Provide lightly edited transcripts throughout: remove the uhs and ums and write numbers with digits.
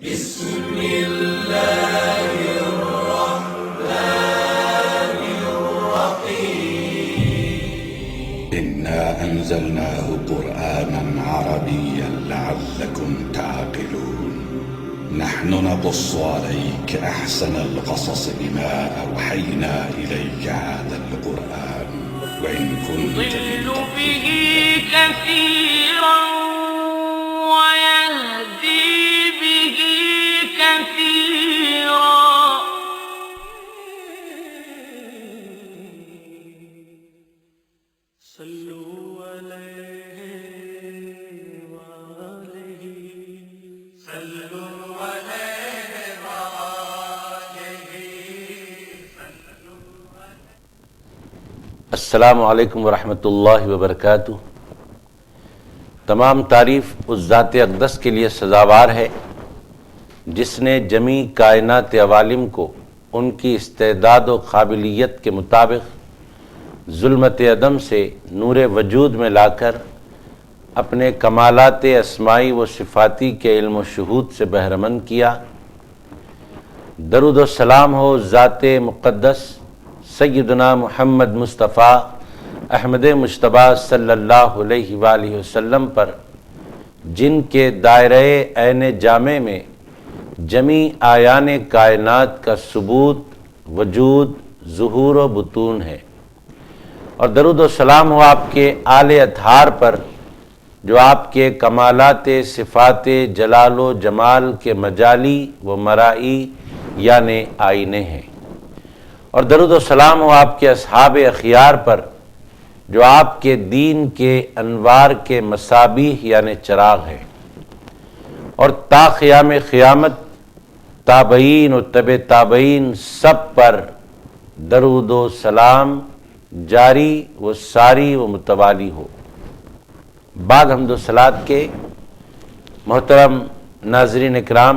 بسم الله الرحمن الرحيم إنا أنزلناه قرآنا عربيا لعلكم تعقلون نحن نقص عليك أحسن القصص بما أوحينا إليك هذا القرآن وإن كنت يضل به كثيرا ويهدي به كثيرا صلوا عليه وآله صلوا عليه وآله السلام علیکم ورحمۃ اللہ وبرکاتہ۔ تمام تعریف اس ذات اقدس کے لیے سزاوار ہے جس نے جمیع کائنات عوالم کو ان کی استعداد و قابلیت کے مطابق ظلمت عدم سے نور وجود میں لا کر اپنے کمالات اسمائی و صفاتی کے علم و شہود سے بہرمند کیا۔ درود و سلام ہو ذات مقدس سیدنا محمد مصطفیٰ احمد مجتبیٰ صلی اللہ علیہ وآلہ وسلم پر، جن کے دائرۂ عین جامع میں جمیع آیان کائنات کا ثبوت، وجود، ظہور و بطون ہے، اور درود و سلام ہو آپ کے آل اطہار پر جو آپ کے کمالات صفات جلال و جمال کے مجالی و مرائی یعنی آئینے ہیں، اور درود و سلام ہو آپ کے اصحاب اخیار پر جو آپ کے دین کے انوار کے مصابیح یعنی چراغ ہیں، اور تا قیام قیامت تابعین و تبع تابعین سب پر درود و سلام جاری و ساری و متوالی ہو۔ بعد حمد و صلوات کے محترم ناظرین اکرام،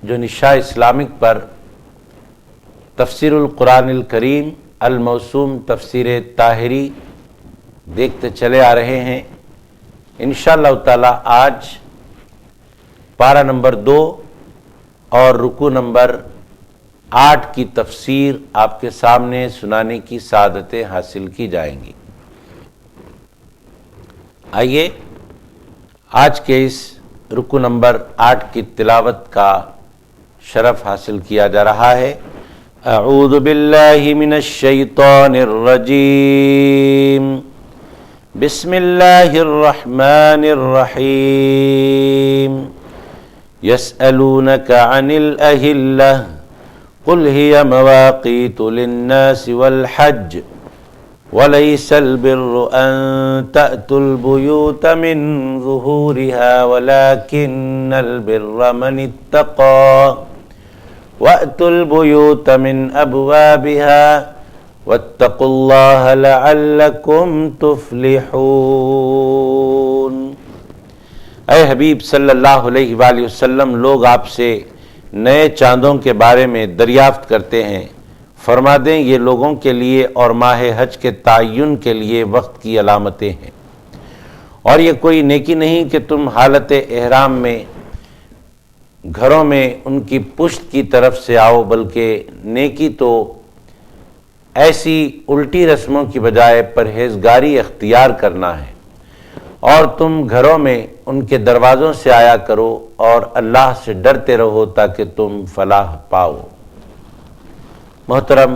جو نشاء اسلامک پر تفسیر القرآن الکریم الموسوم تفسیر طاہری دیکھتے چلے آ رہے ہیں، انشاءاللہ تعالی آج پارہ نمبر 2 اور رکوع نمبر 8 کی تفسیر آپ کے سامنے سنانے کی سعادتیں حاصل کی جائیں گی۔ آئیے آج کے اس رکوع نمبر 8 کی تلاوت کا شرف حاصل کیا جا رہا ہے۔ اعوذ باللہ من الشیطان الرجیم، بسم اللہ الرحمن الرحیم، یسألونک عن الأہلہ قل ہی مواقیت للناس والحج وليس البر أن تأتوا البيوت من ظهورها ولكن البر من اتقى وأتوا البيوت من أبوابها واتقوا الله لعلكم تفلحون۔ اے حبیب صلی اللہ علیہ وآلہ وسلم، لوگ آپ سے نئے چاندوں کے بارے میں دریافت کرتے ہیں، فرما دیں یہ لوگوں کے لیے اور ماہ حج کے تعین کے لیے وقت کی علامتیں ہیں، اور یہ کوئی نیکی نہیں کہ تم حالت احرام میں گھروں میں ان کی پشت کی طرف سے آؤ، بلکہ نیکی تو ایسی الٹی رسموں کی بجائے پرہیزگاری اختیار کرنا ہے، اور تم گھروں میں ان کے دروازوں سے آیا کرو اور اللہ سے ڈرتے رہو تاکہ تم فلاح پاؤ۔ محترم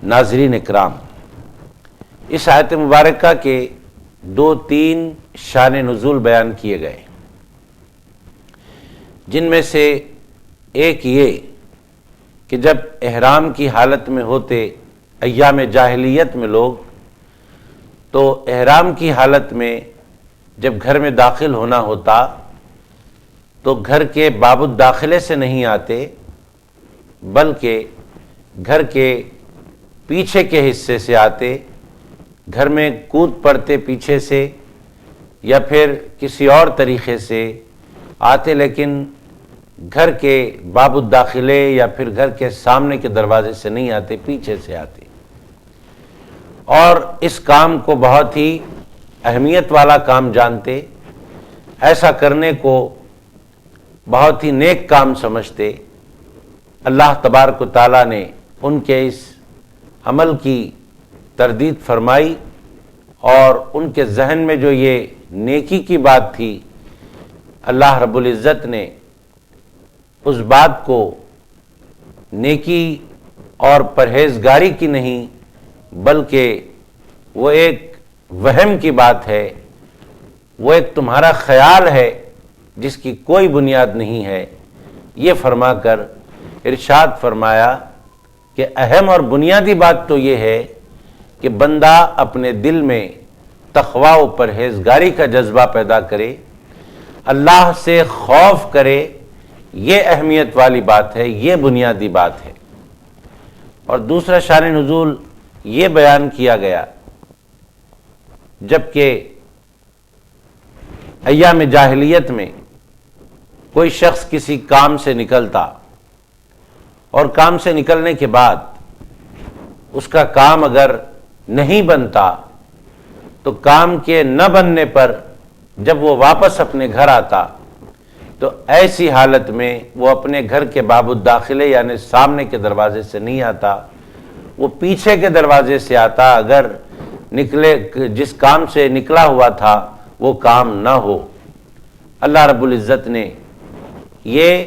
ناظرین اکرام، اس آیت مبارکہ کے 2-3 شان نزول بیان کیے گئے، جن میں سے ایک یہ کہ جب احرام کی حالت میں ہوتے ایام جاہلیت میں لوگ، تو احرام کی حالت میں جب گھر میں داخل ہونا ہوتا تو گھر کے باب الداخلے سے نہیں آتے، بلکہ گھر کے پیچھے کے حصے سے آتے، گھر میں کود پڑتے پیچھے سے یا پھر کسی اور طریقے سے آتے، لیکن گھر کے باب الداخلے یا پھر گھر کے سامنے کے دروازے سے نہیں آتے، پیچھے سے آتے، اور اس کام کو بہت ہی اہمیت والا کام جانتے۔ ایسا کرنے کو بہت ہی نیک کام سمجھتے، اللہ تبارک و تعالیٰ نے ان کے اس عمل کی تردید فرمائی اور ان کے ذہن میں جو یہ نیکی کی بات تھی، اللہ رب العزت نے اس بات کو نیکی اور پرہیزگاری کی نہیں بلکہ وہ ایک وہم کی بات ہے، وہ ایک تمہارا خیال ہے جس کی کوئی بنیاد نہیں ہے، یہ فرما کر ارشاد فرمایا کہ اہم اور بنیادی بات تو یہ ہے کہ بندہ اپنے دل میں تقوی و پرہیزگاری کا جذبہ پیدا کرے، اللہ سے خوف کرے، یہ اہمیت والی بات ہے، یہ بنیادی بات ہے۔ اور دوسرا شان نزول یہ بیان کیا گیا جبکہ ایام جاہلیت میں کوئی شخص کسی کام سے نکلتا اور کام سے نکلنے کے بعد اس کا کام اگر نہیں بنتا تو کام کے نہ بننے پر جب وہ واپس اپنے گھر آتا تو ایسی حالت میں وہ اپنے گھر کے باب الداخلے یعنی سامنے کے دروازے سے نہیں آتا، وہ پیچھے کے دروازے سے آتا اگر جس کام سے نکلا ہوا تھا وہ کام نہ ہو۔ اللہ رب العزت نے یہ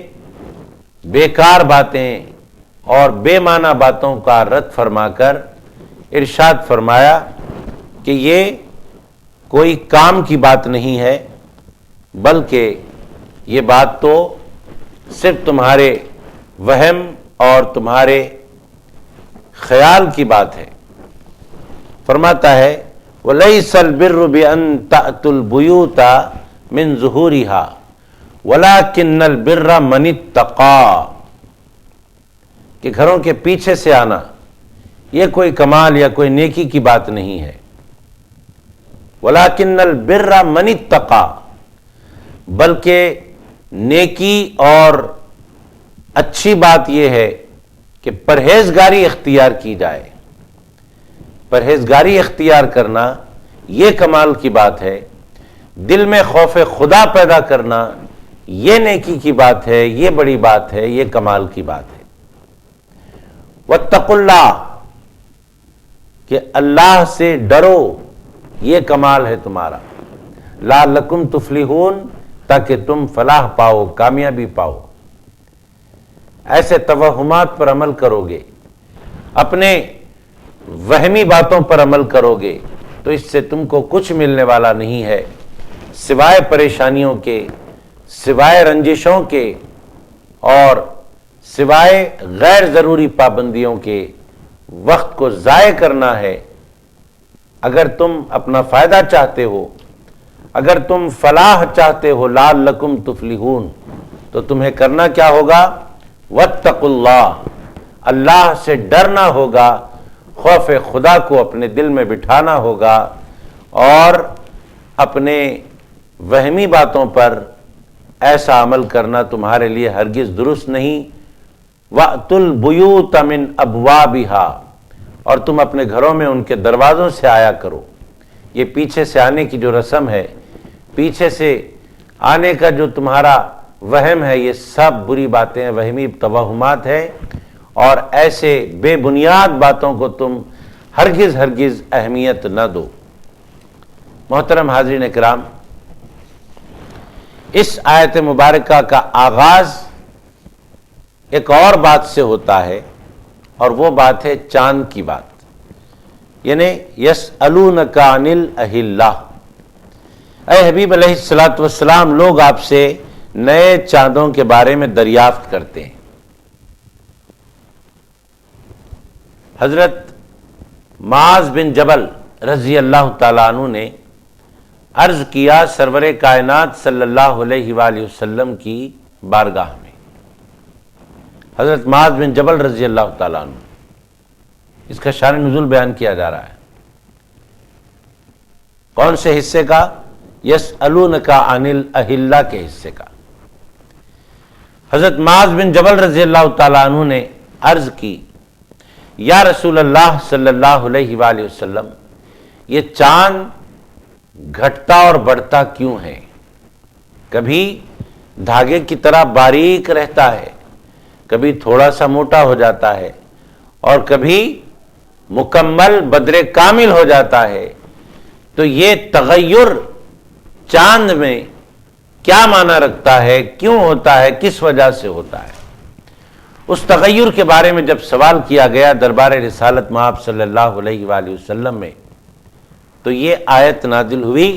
بیکار باتیں اور بے معنی باتوں کا رد فرما کر ارشاد فرمایا کہ یہ کوئی کام کی بات نہیں ہے بلکہ یہ بات تو صرف تمہارے وہم اور تمہارے خیال کی بات ہے۔ فرماتا ہے وَلَيْسَ الْبِرُّ بِأَن تَأْتُوا الْبُيُوتَ مِن ظُهُورِهَا وَلَكِنَّ الْبِرَّ مَنِ اتَّقَىٰ، کہ گھروں کے پیچھے سے آنا یہ کوئی کمال یا کوئی نیکی کی بات نہیں ہے۔ وَلَكِنَّ الْبِرَّ مَنِ اتَّقَىٰ، بلکہ نیکی اور اچھی بات یہ ہے کہ پرہیزگاری اختیار کی جائے، پرہیزگاری اختیار کرنا یہ کمال کی بات ہے، دل میں خوف خدا پیدا کرنا یہ نیکی کی بات ہے، یہ بڑی بات ہے، یہ کمال کی بات ہے۔ واتقوا اللہ، کہ اللہ سے ڈرو، یہ کمال ہے تمہارا، لعلکم تفلحون، تاکہ تم فلاح پاؤ، کامیابی پاؤ۔ ایسے توہمات پر عمل کرو گے، اپنے وہمی باتوں پر عمل کرو گے تو اس سے تم کو کچھ ملنے والا نہیں ہے سوائے پریشانیوں کے، سوائے رنجشوں کے اور سوائے غیر ضروری پابندیوں کے۔ وقت کو ضائع کرنا ہے۔ اگر تم اپنا فائدہ چاہتے ہو، اگر تم فلاح چاہتے ہو، لعلکم تفلحون، تو تمہیں کرنا کیا ہوگا؟ واتقوا اللہ، اللہ سے ڈرنا ہوگا، خوف خدا کو اپنے دل میں بٹھانا ہوگا اور اپنے وہمی باتوں پر ایسا عمل کرنا تمہارے لیے ہرگز درست نہیں۔ وَأْتُوا الْبُيُوتَ مِنْ أَبْوَابِهَا، اور تم اپنے گھروں میں ان کے دروازوں سے آیا کرو۔ یہ پیچھے سے آنے کی جو رسم ہے، پیچھے سے آنے کا جو تمہارا وہم ہے، یہ سب بری باتیں، وہمی توہمات ہے، اور ایسے بے بنیاد باتوں کو تم ہرگز ہرگز اہمیت نہ دو۔ محترم حاضرین کرام، اس آیت مبارکہ کا آغاز ایک اور بات سے ہوتا ہے، اور وہ بات ہے چاند کی بات، یعنی یسألونک عن الاہلہ۔ اے حبیب علیہ الصلوۃ والسلام، لوگ آپ سے نئے چاندوں کے بارے میں دریافت کرتے ہیں۔ حضرت معاذ بن جبل رضی اللہ تعالیٰ عنہ نے عرض کیا سرور کائنات صلی اللہ علیہ وآلہ وسلم کی بارگاہ میں۔ حضرت معاذ بن جبل رضی اللہ تعالیٰ عنہ، اس کا شان نزول بیان کیا جا رہا ہے۔ کون سے حصے کا؟ یسألونک عن الاہلہ کے حصے کا۔ حضرت معاذ بن جبل رضی اللہ تعالیٰ عنہ نے عرض کی، یا رسول اللہ صلی اللہ علیہ وآلہ وسلم، یہ چاند گھٹتا اور بڑھتا کیوں ہے؟ کبھی دھاگے کی طرح باریک رہتا ہے، کبھی تھوڑا سا موٹا ہو جاتا ہے اور کبھی مکمل بدر کامل ہو جاتا ہے۔ تو یہ تغیر چاند میں کیا معنی رکھتا ہے، کیوں ہوتا ہے، کس وجہ سے ہوتا ہے؟ اس تغیر کے بارے میں جب سوال کیا گیا دربار رسالت مآب صلی اللہ علیہ وآلہ وسلم میں، تو یہ آیت نازل ہوئی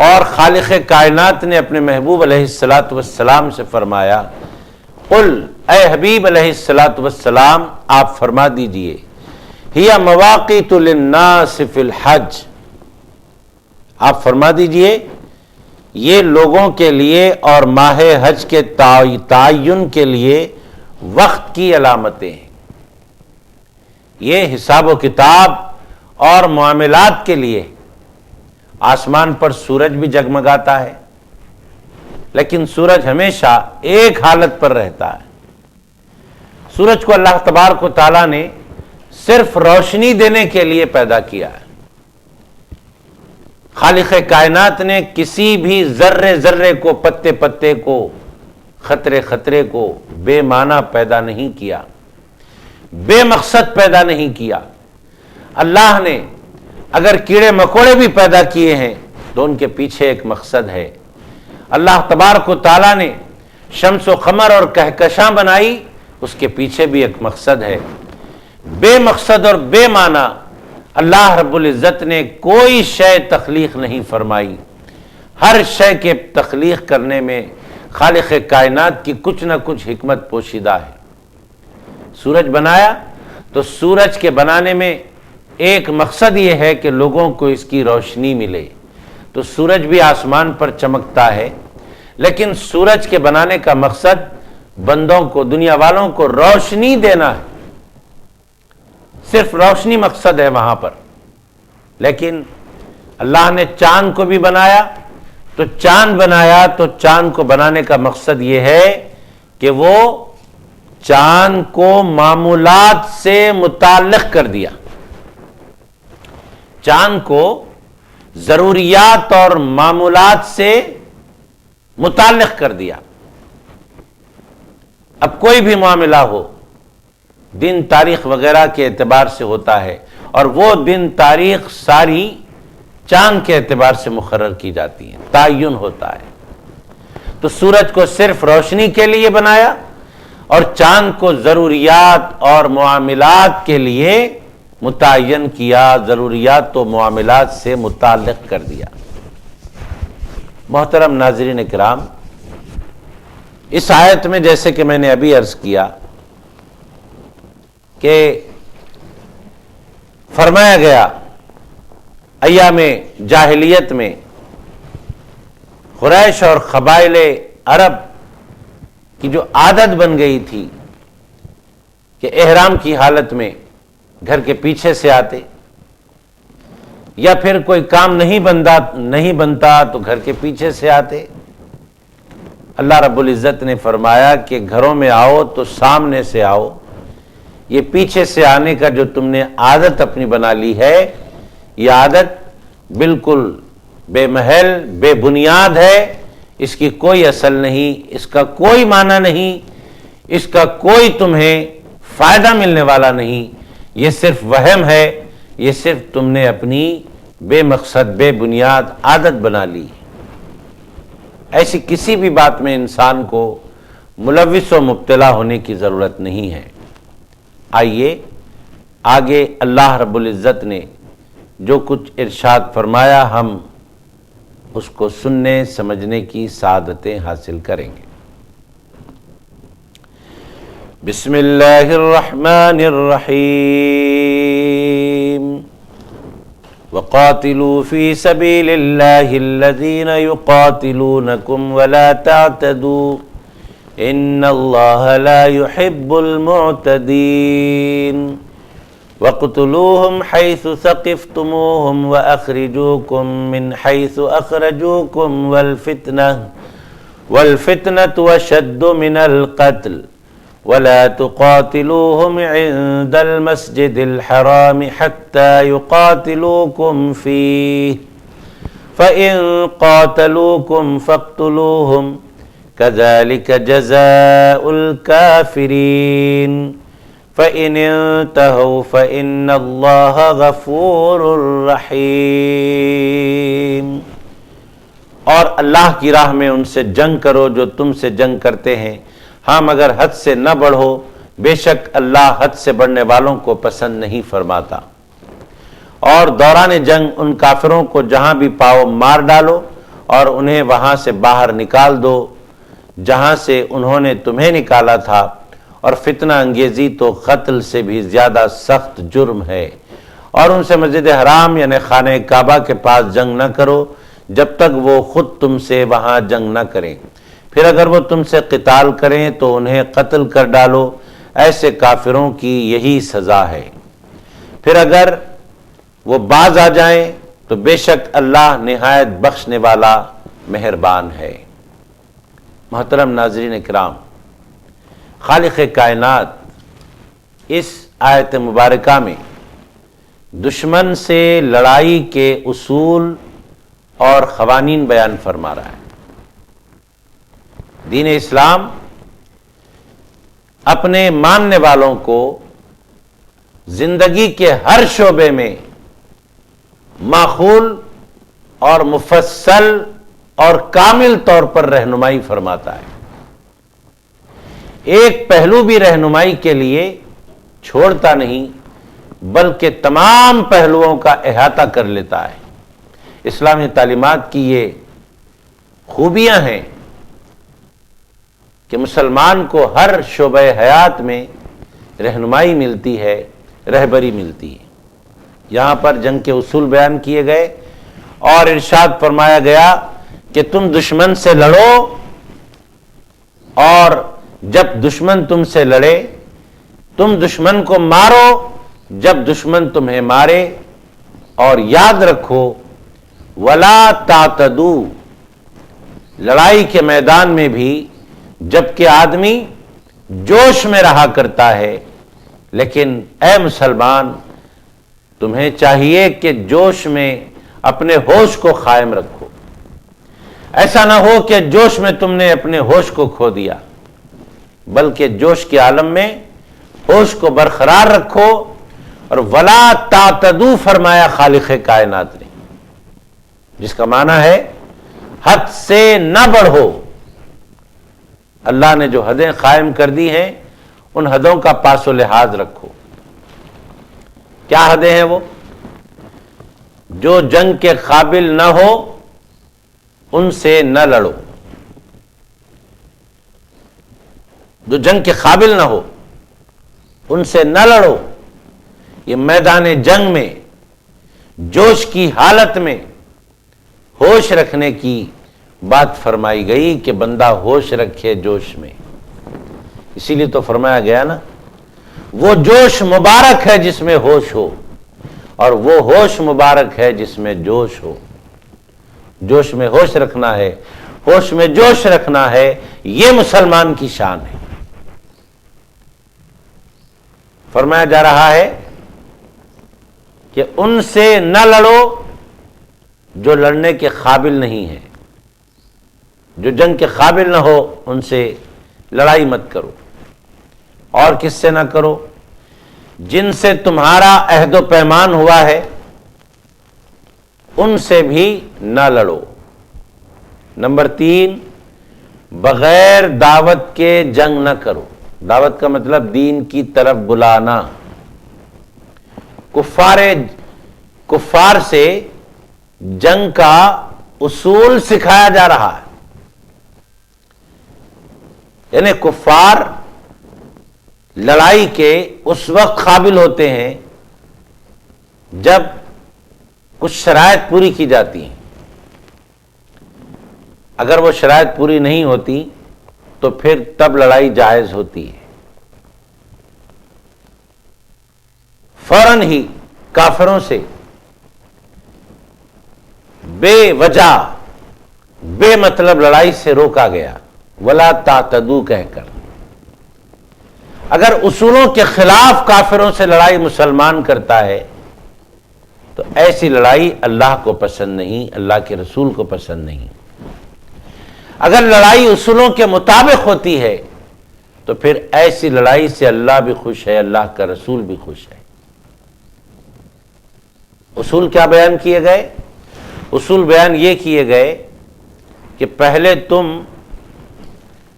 اور خالق کائنات نے اپنے محبوب علیہ السلام سے فرمایا، قل، اے حبیب علیہ السلام آپ فرما دیجئے، ہی مواقیت للناس فی الحج، آپ فرما دیجئے یہ لوگوں کے لیے اور ماہ حج کے تعین کے لیے وقت کی علامتیں ہیں۔ یہ حساب و کتاب اور معاملات کے لیے آسمان پر سورج بھی جگمگاتا ہے، لیکن سورج ہمیشہ ایک حالت پر رہتا ہے۔ سورج کو اللہ تبارک و تعالیٰ نے صرف روشنی دینے کے لیے پیدا کیا ہے۔ خالق کائنات نے کسی بھی ذرے ذرے کو، پتے پتے کو، خطرے خطرے کو بے معنی پیدا نہیں کیا، بے مقصد پیدا نہیں کیا۔ اللہ نے اگر کیڑے مکوڑے بھی پیدا کیے ہیں تو ان کے پیچھے ایک مقصد ہے۔ اللہ تبارک و تعالیٰ نے شمس و قمر اور کہکشاں بنائی، اس کے پیچھے بھی ایک مقصد ہے۔ بے مقصد اور بے معنی اللہ رب العزت نے کوئی شے تخلیق نہیں فرمائی۔ ہر شے کے تخلیق کرنے میں خالق کائنات کی کچھ نہ کچھ حکمت پوشیدہ ہے۔ سورج بنایا تو سورج کے بنانے میں ایک مقصد یہ ہے کہ لوگوں کو اس کی روشنی ملے، تو سورج بھی آسمان پر چمکتا ہے، لیکن سورج کے بنانے کا مقصد بندوں کو، دنیا والوں کو روشنی دینا ہے، صرف روشنی مقصد ہے وہاں پر۔ لیکن اللہ نے چاند کو بھی بنایا تو چاند کو بنانے کا مقصد یہ ہے کہ وہ چاند کو معمولات سے متعلق کر دیا، چاند کو ضروریات اور معمولات سے متعلق کر دیا۔ اب کوئی بھی معاملہ ہو، دن تاریخ وغیرہ کے اعتبار سے ہوتا ہے، اور وہ دن تاریخ ساری چاند کے اعتبار سے مقرر کی جاتی ہے، تعین ہوتا ہے۔ تو سورج کو صرف روشنی کے لیے بنایا اور چاند کو ضروریات اور معاملات کے لیے متعین کیا، ضروریات و معاملات سے متعلق کر دیا۔ محترم ناظرین کرام، اس آیت میں جیسے کہ میں نے ابھی عرض کیا کہ فرمایا گیا ایام جاہلیت میں قریش اور قبائل عرب کی جو عادت بن گئی تھی کہ احرام کی حالت میں گھر کے پیچھے سے آتے، یا پھر کوئی کام نہیں بنتا تو گھر کے پیچھے سے آتے۔ اللہ رب العزت نے فرمایا کہ گھروں میں آؤ تو سامنے سے آؤ، یہ پیچھے سے آنے کا جو تم نے عادت اپنی بنا لی ہے، یہ عادت بالکل بے محل، بے بنیاد ہے، اس کی کوئی اصل نہیں، اس کا کوئی معنی نہیں، اس کا کوئی تمہیں فائدہ ملنے والا نہیں، یہ صرف وہم ہے، یہ صرف تم نے اپنی بے مقصد بے بنیاد عادت بنا لی۔ ایسی کسی بھی بات میں انسان کو ملوث و مبتلا ہونے کی ضرورت نہیں ہے۔ آئیے آگے اللہ رب العزت نے جو کچھ ارشاد فرمایا ہم اس کو سننے سمجھنے کی سعادتیں حاصل کریں گے۔ بسم اللہ الرحمن الرحیم وقاتلوا فی سبیل اللہ الذین یقاتلونکم ولا تعتدوا ان اللہ لا يحب المعتدین وَاقْتُلُوهُمْ حَيْثُ ثَقِفْتُمُوهُمْ وَأَخْرِجُوكُمْ مِنْ حَيْثُ أَخْرَجُوكُمْ وَالْفِتْنَةُ أَشَدُّ مِنَ الْقَتْلِ وَلَا تُقَاتِلُوهُمْ عِنْدَ الْمَسْجِدِ الْحَرَامِ حَتَّى يُقَاتِلُوكُمْ فِيهِ فَإِنْ قَاتَلُوكُمْ فَاقْتُلُوهُمْ كذلك جزاء الكافرين فإن انتهوا فإن الله غفور رحيم۔ اور اللہ کی راہ میں ان سے جنگ کرو جو تم سے جنگ کرتے ہیں، ہاں مگر حد سے نہ بڑھو، بے شک اللہ حد سے بڑھنے والوں کو پسند نہیں فرماتا۔ اور دوران جنگ ان کافروں کو جہاں بھی پاؤ مار ڈالو اور انہیں وہاں سے باہر نکال دو جہاں سے انہوں نے تمہیں نکالا تھا، اور فتنہ انگیزی تو قتل سے بھی زیادہ سخت جرم ہے۔ اور ان سے مسجد حرام یعنی خانہ کعبہ کے پاس جنگ نہ کرو جب تک وہ خود تم سے وہاں جنگ نہ کریں، پھر اگر وہ تم سے قتال کریں تو انہیں قتل کر ڈالو، ایسے کافروں کی یہی سزا ہے۔ پھر اگر وہ باز آ جائیں تو بے شک اللہ نہایت بخشنے والا مہربان ہے۔ محترم ناظرین کرام، خالق کائنات اس آیت مبارکہ میں دشمن سے لڑائی کے اصول اور قوانین بیان فرما رہا ہے۔ دین اسلام اپنے ماننے والوں کو زندگی کے ہر شعبے میں معقول اور مفصل اور کامل طور پر رہنمائی فرماتا ہے۔ ایک پہلو بھی رہنمائی کے لیے چھوڑتا نہیں بلکہ تمام پہلوؤں کا احاطہ کر لیتا ہے۔ اسلامی تعلیمات کی یہ خوبیاں ہیں کہ مسلمان کو ہر شعبہ حیات میں رہنمائی ملتی ہے، رہبری ملتی ہے۔ یہاں پر جنگ کے اصول بیان کیے گئے اور ارشاد فرمایا گیا کہ تم دشمن سے لڑو، اور جب دشمن تم سے لڑے تم دشمن کو مارو جب دشمن تمہیں مارے، اور یاد رکھو ولا تعتدوا، لڑائی کے میدان میں بھی جبکہ آدمی جوش میں رہا کرتا ہے، لیکن اے مسلمان تمہیں چاہیے کہ جوش میں اپنے ہوش کو قائم رکھو۔ ایسا نہ ہو کہ جوش میں تم نے اپنے ہوش کو کھو دیا، بلکہ جوش کے عالم میں ہوش کو برقرار رکھو۔ اور ولا تعتدوا فرمایا خالق کائنات نے، جس کا معنی ہے حد سے نہ بڑھو۔ اللہ نے جو حدیں قائم کر دی ہیں ان حدوں کا پاس و لحاظ رکھو۔ کیا حدیں ہیں وہ؟ جو جنگ کے قابل نہ ہو ان سے نہ لڑو، جو جنگ کے قابل نہ ہو ان سے نہ لڑو۔ یہ میدان جنگ میں جوش کی حالت میں ہوش رکھنے کی بات فرمائی گئی کہ بندہ ہوش رکھے جوش میں۔ اسی لیے تو فرمایا گیا نا، وہ جوش مبارک ہے جس میں ہوش ہو، اور وہ ہوش مبارک ہے جس میں جوش ہو۔ جوش میں ہوش رکھنا ہے، ہوش میں جوش رکھنا ہے، یہ مسلمان کی شان ہے۔ فرمایا جا رہا ہے کہ ان سے نہ لڑو جو لڑنے کے قابل نہیں ہے، جو جنگ کے قابل نہ ہو ان سے لڑائی مت کرو۔ اور کس سے نہ کرو؟ جن سے تمہارا عہد و پیمان ہوا ہے ان سے بھی نہ لڑو۔ نمبر 3، بغیر دعوت کے جنگ نہ کرو۔ دعوت کا مطلب دین کی طرف بلانا۔ کفار سے جنگ کا اصول سکھایا جا رہا ہے، یعنی کفار لڑائی کے اس وقت قابل ہوتے ہیں جب کچھ شرائط پوری کی جاتی ہیں۔ اگر وہ شرائط پوری نہیں ہوتی تو پھر تب لڑائی جائز ہوتی ہے۔ فوراً ہی کافروں سے بے وجہ بے مطلب لڑائی سے روکا گیا، ولا تعتدوا کہہ کر۔ اگر اصولوں کے خلاف کافروں سے لڑائی مسلمان کرتا ہے تو ایسی لڑائی اللہ کو پسند نہیں، اللہ کے رسول کو پسند نہیں۔ اگر لڑائی اصولوں کے مطابق ہوتی ہے تو پھر ایسی لڑائی سے اللہ بھی خوش ہے، اللہ کا رسول بھی خوش ہے۔ اصول کیا بیان کیے گئے؟ اصول بیان یہ کیے گئے کہ پہلے تم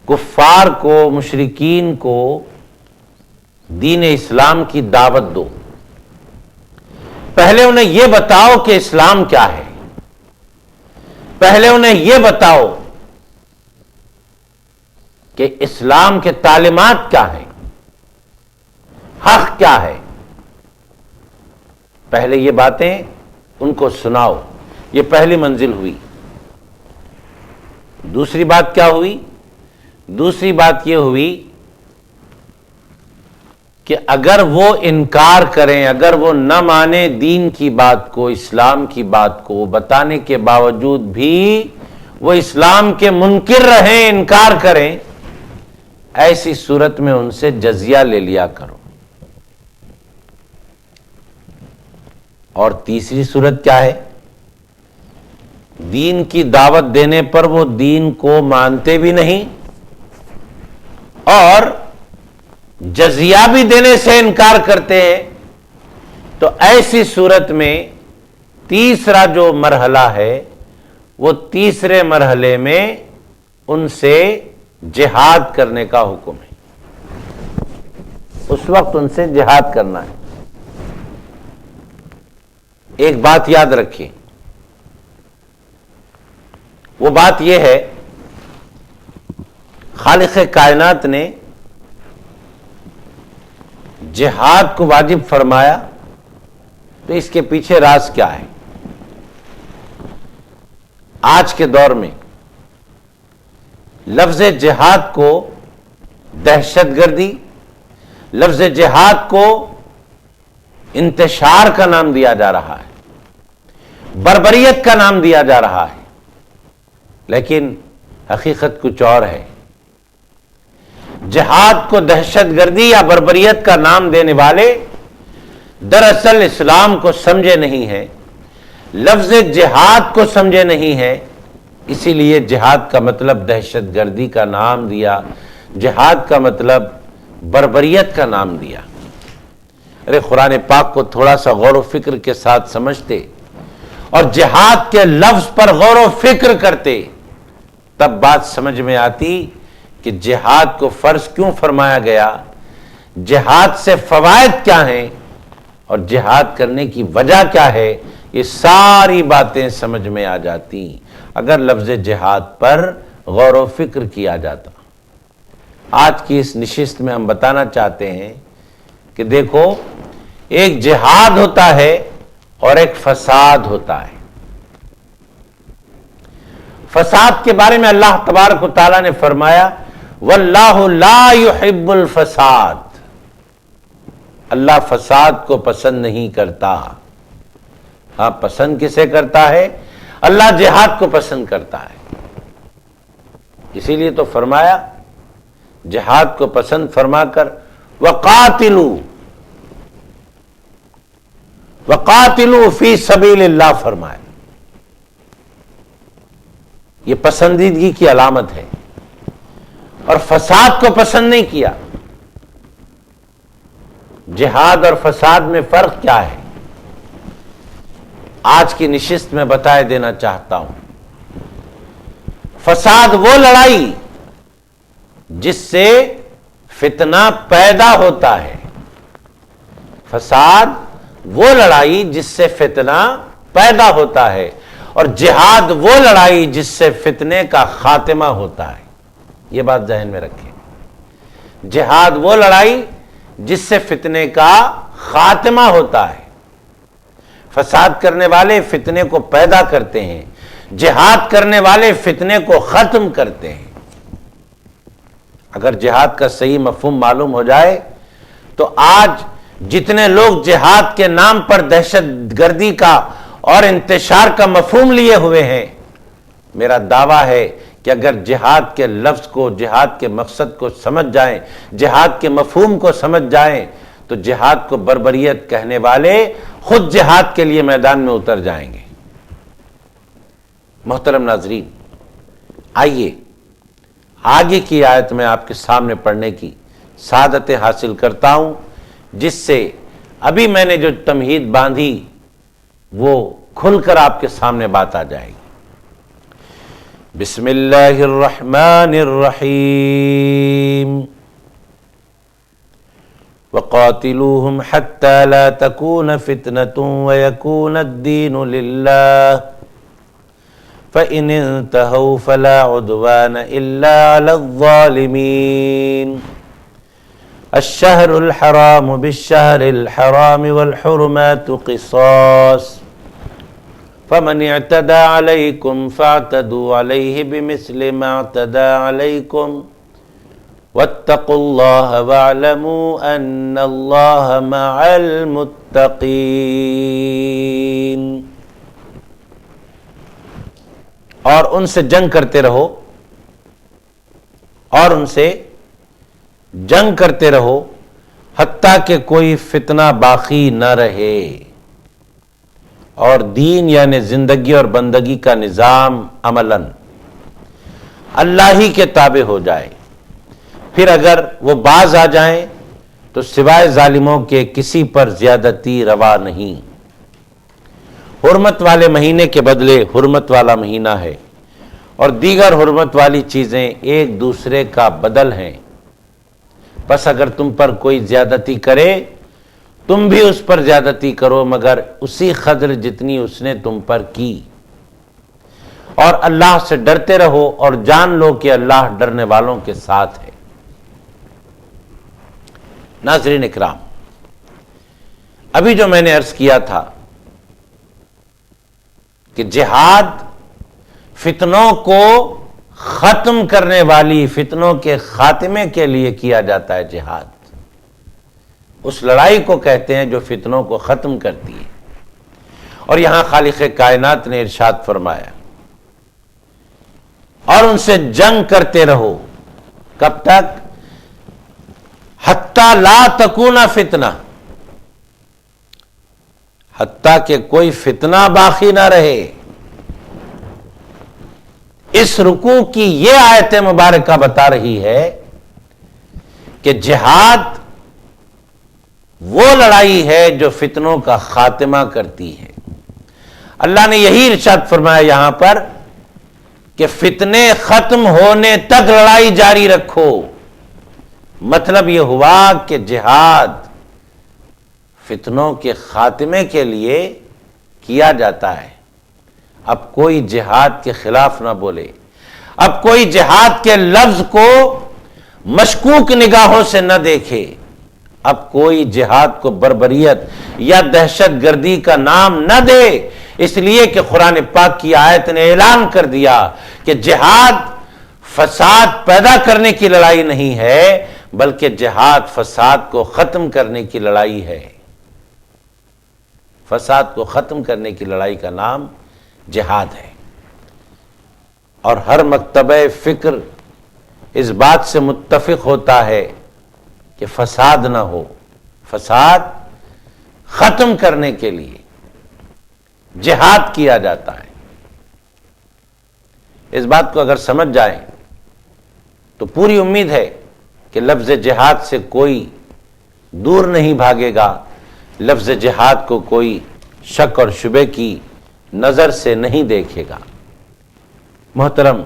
کفار کو، مشرکین کو دین اسلام کی دعوت دو، پہلے انہیں یہ بتاؤ کہ اسلام کیا ہے، پہلے انہیں یہ بتاؤ کہ اسلام کے تعلیمات کیا ہیں، حق کیا ہے، پہلے یہ باتیں ان کو سناؤ۔ یہ پہلی منزل ہوئی۔ دوسری بات کیا ہوئی؟ دوسری بات یہ ہوئی کہ اگر وہ انکار کریں، اگر وہ نہ مانیں دین کی بات کو، اسلام کی بات کو، بتانے کے باوجود بھی وہ اسلام کے منکر رہیں، انکار کریں، ایسی صورت میں ان سے جزیہ لے لیا کرو۔ اور تیسری صورت کیا ہے؟ دین کی دعوت دینے پر وہ دین کو مانتے بھی نہیں اور جزیہ بھی دینے سے انکار کرتے ہیں، تو ایسی صورت میں تیسرا جو مرحلہ ہے وہ تیسرے مرحلے میں ان سے جہاد کرنے کا حکم ہے۔ اس وقت ان سے جہاد کرنا ہے۔ ایک بات یاد رکھیں، وہ بات یہ ہے خالق کائنات نے جہاد کو واجب فرمایا تو اس کے پیچھے راز کیا ہے؟ آج کے دور میں لفظ جہاد کو دہشت گردی، لفظ جہاد کو انتشار کا نام دیا جا رہا ہے، بربریت کا نام دیا جا رہا ہے، لیکن حقیقت کچھ اور ہے۔ جہاد کو دہشت گردی یا بربریت کا نام دینے والے دراصل اسلام کو سمجھے نہیں ہیں، لفظ جہاد کو سمجھے نہیں ہیں، اسی لیے جہاد کا مطلب دہشت گردی کا نام دیا، جہاد کا مطلب بربریت کا نام دیا۔ ارے قرآن پاک کو تھوڑا سا غور و فکر کے ساتھ سمجھتے اور جہاد کے لفظ پر غور و فکر کرتے، تب بات سمجھ میں آتی کہ جہاد کو فرض کیوں فرمایا گیا، جہاد سے فوائد کیا ہیں اور جہاد کرنے کی وجہ کیا ہے، یہ ساری باتیں سمجھ میں آ جاتی اگر لفظ جہاد پر غور و فکر کیا جاتا۔ آج کی اس نشست میں ہم بتانا چاہتے ہیں کہ دیکھو، ایک جہاد ہوتا ہے اور ایک فساد ہوتا ہے۔ فساد کے بارے میں اللہ تبارک و تعالیٰ نے فرمایا واللہ لا يحب الفساد، اللہ فساد کو پسند نہیں کرتا۔ ہاں، پسند کسے کرتا ہے؟ اللہ جہاد کو پسند کرتا ہے۔ اسی لیے تو فرمایا، جہاد کو پسند فرما کر وقاتلوا فی سبیل اللہ فرمایا۔ یہ پسندیدگی کی علامت ہے، اور فساد کو پسند نہیں کیا۔ جہاد اور فساد میں فرق کیا ہے؟ آج کی نشست میں بتائے دینا چاہتا ہوں۔ فساد وہ لڑائی جس سے فتنہ پیدا ہوتا ہے، فساد وہ لڑائی جس سے فتنہ پیدا ہوتا ہے، اور جہاد وہ لڑائی جس سے فتنے کا خاتمہ ہوتا ہے۔ یہ بات ذہن میں رکھیں، جہاد وہ لڑائی جس سے فتنے کا خاتمہ ہوتا ہے۔ فساد کرنے والے فتنے کو پیدا کرتے ہیں، جہاد کرنے والے فتنے کو ختم کرتے ہیں۔ اگر جہاد کا صحیح مفہوم معلوم ہو جائے تو آج جتنے لوگ جہاد کے نام پر دہشت گردی کا اور انتشار کا مفہوم لیے ہوئے ہیں، میرا دعویٰ ہے کہ اگر جہاد کے لفظ کو، جہاد کے مقصد کو سمجھ جائیں، جہاد کے مفہوم کو سمجھ جائیں، تو جہاد کو بربریت کہنے والے خود جہاد کے لیے میدان میں اتر جائیں گے۔ محترم ناظرین، آئیے آگے کی آیت میں آپ کے سامنے پڑھنے کی سعادت حاصل کرتا ہوں، جس سے ابھی میں نے جو تمہید باندھی وہ کھل کر آپ کے سامنے بات آ جائے گی۔ بسم اللہ الرحمن الرحیم وَقَاتِلُوهُمْ حَتَّى لَا تَكُونَ فِتْنَةٌ وَيَكُونَ الدِّينُ لِلَّهِ فَإِنِ انْتَهَوْا فَلَا عُدْوَانَ إِلَّا عَلَى الظَّالِمِينَ الشَّهْرُ الْحَرَامُ بِالشَّهْرِ الْحَرَامِ وَالْحُرُمَاتُ قِصَاصٌ فَمَنِ اعْتَدَى عَلَيْكُمْ فَاعْتَدُوا عَلَيْهِ بِمِثْلِ مَا اعْتَدَى عَلَيْكُمْ وَاتَّقُوا اللَّهَ وَاعْلَمُوا أَنَّ اللَّهَ مَعَ الْمُتَّقِينَ۔ اور ان سے جنگ کرتے رہو، اور ان سے جنگ کرتے رہو حتیٰ کہ کوئی فتنہ باقی نہ رہے، اور دین یعنی زندگی اور بندگی کا نظام عملاً اللہ ہی کے تابع ہو جائے۔ پھر اگر وہ باز آ جائیں تو سوائے ظالموں کے کسی پر زیادتی روا نہیں۔ حرمت والے مہینے کے بدلے حرمت والا مہینہ ہے، اور دیگر حرمت والی چیزیں ایک دوسرے کا بدل ہیں، بس اگر تم پر کوئی زیادتی کرے تم بھی اس پر زیادتی کرو، مگر اسی قدر جتنی اس نے تم پر کی، اور اللہ سے ڈرتے رہو اور جان لو کہ اللہ ڈرنے والوں کے ساتھ ہے۔ ناظرین اکرام، ابھی جو میں نے عرض کیا تھا کہ جہاد فتنوں کو ختم کرنے والی، فتنوں کے خاتمے کے لیے کیا جاتا ہے جہاد، اس لڑائی کو کہتے ہیں جو فتنوں کو ختم کرتی ہے۔ اور یہاں خالق کائنات نے ارشاد فرمایا اور ان سے جنگ کرتے رہو، کب تک؟ حتیٰ لا تکون فتنہ، حتیٰ کہ کوئی فتنہ باقی نہ رہے۔ اس رکوع کی یہ آیت مبارکہ بتا رہی ہے کہ جہاد وہ لڑائی ہے جو فتنوں کا خاتمہ کرتی ہے۔ اللہ نے یہی ارشاد فرمایا یہاں پر کہ فتنے ختم ہونے تک لڑائی جاری رکھو۔ مطلب یہ ہوا کہ جہاد فتنوں کے خاتمے کے لیے کیا جاتا ہے۔ اب کوئی جہاد کے خلاف نہ بولے، اب کوئی جہاد کے لفظ کو مشکوک نگاہوں سے نہ دیکھے، اب کوئی جہاد کو بربریت یا دہشت گردی کا نام نہ دے، اس لیے کہ قرآن پاک کی آیت نے اعلان کر دیا کہ جہاد فساد پیدا کرنے کی لڑائی نہیں ہے، بلکہ جہاد فساد کو ختم کرنے کی لڑائی ہے۔ فساد کو ختم کرنے کی لڑائی کا نام جہاد ہے، اور ہر مکتبہ فکر اس بات سے متفق ہوتا ہے کہ فساد نہ ہو، فساد ختم کرنے کے لیے جہاد کیا جاتا ہے۔ اس بات کو اگر سمجھ جائیں تو پوری امید ہے کہ لفظ جہاد سے کوئی دور نہیں بھاگے گا، لفظ جہاد کو کوئی شک اور شبے کی نظر سے نہیں دیکھے گا۔ محترم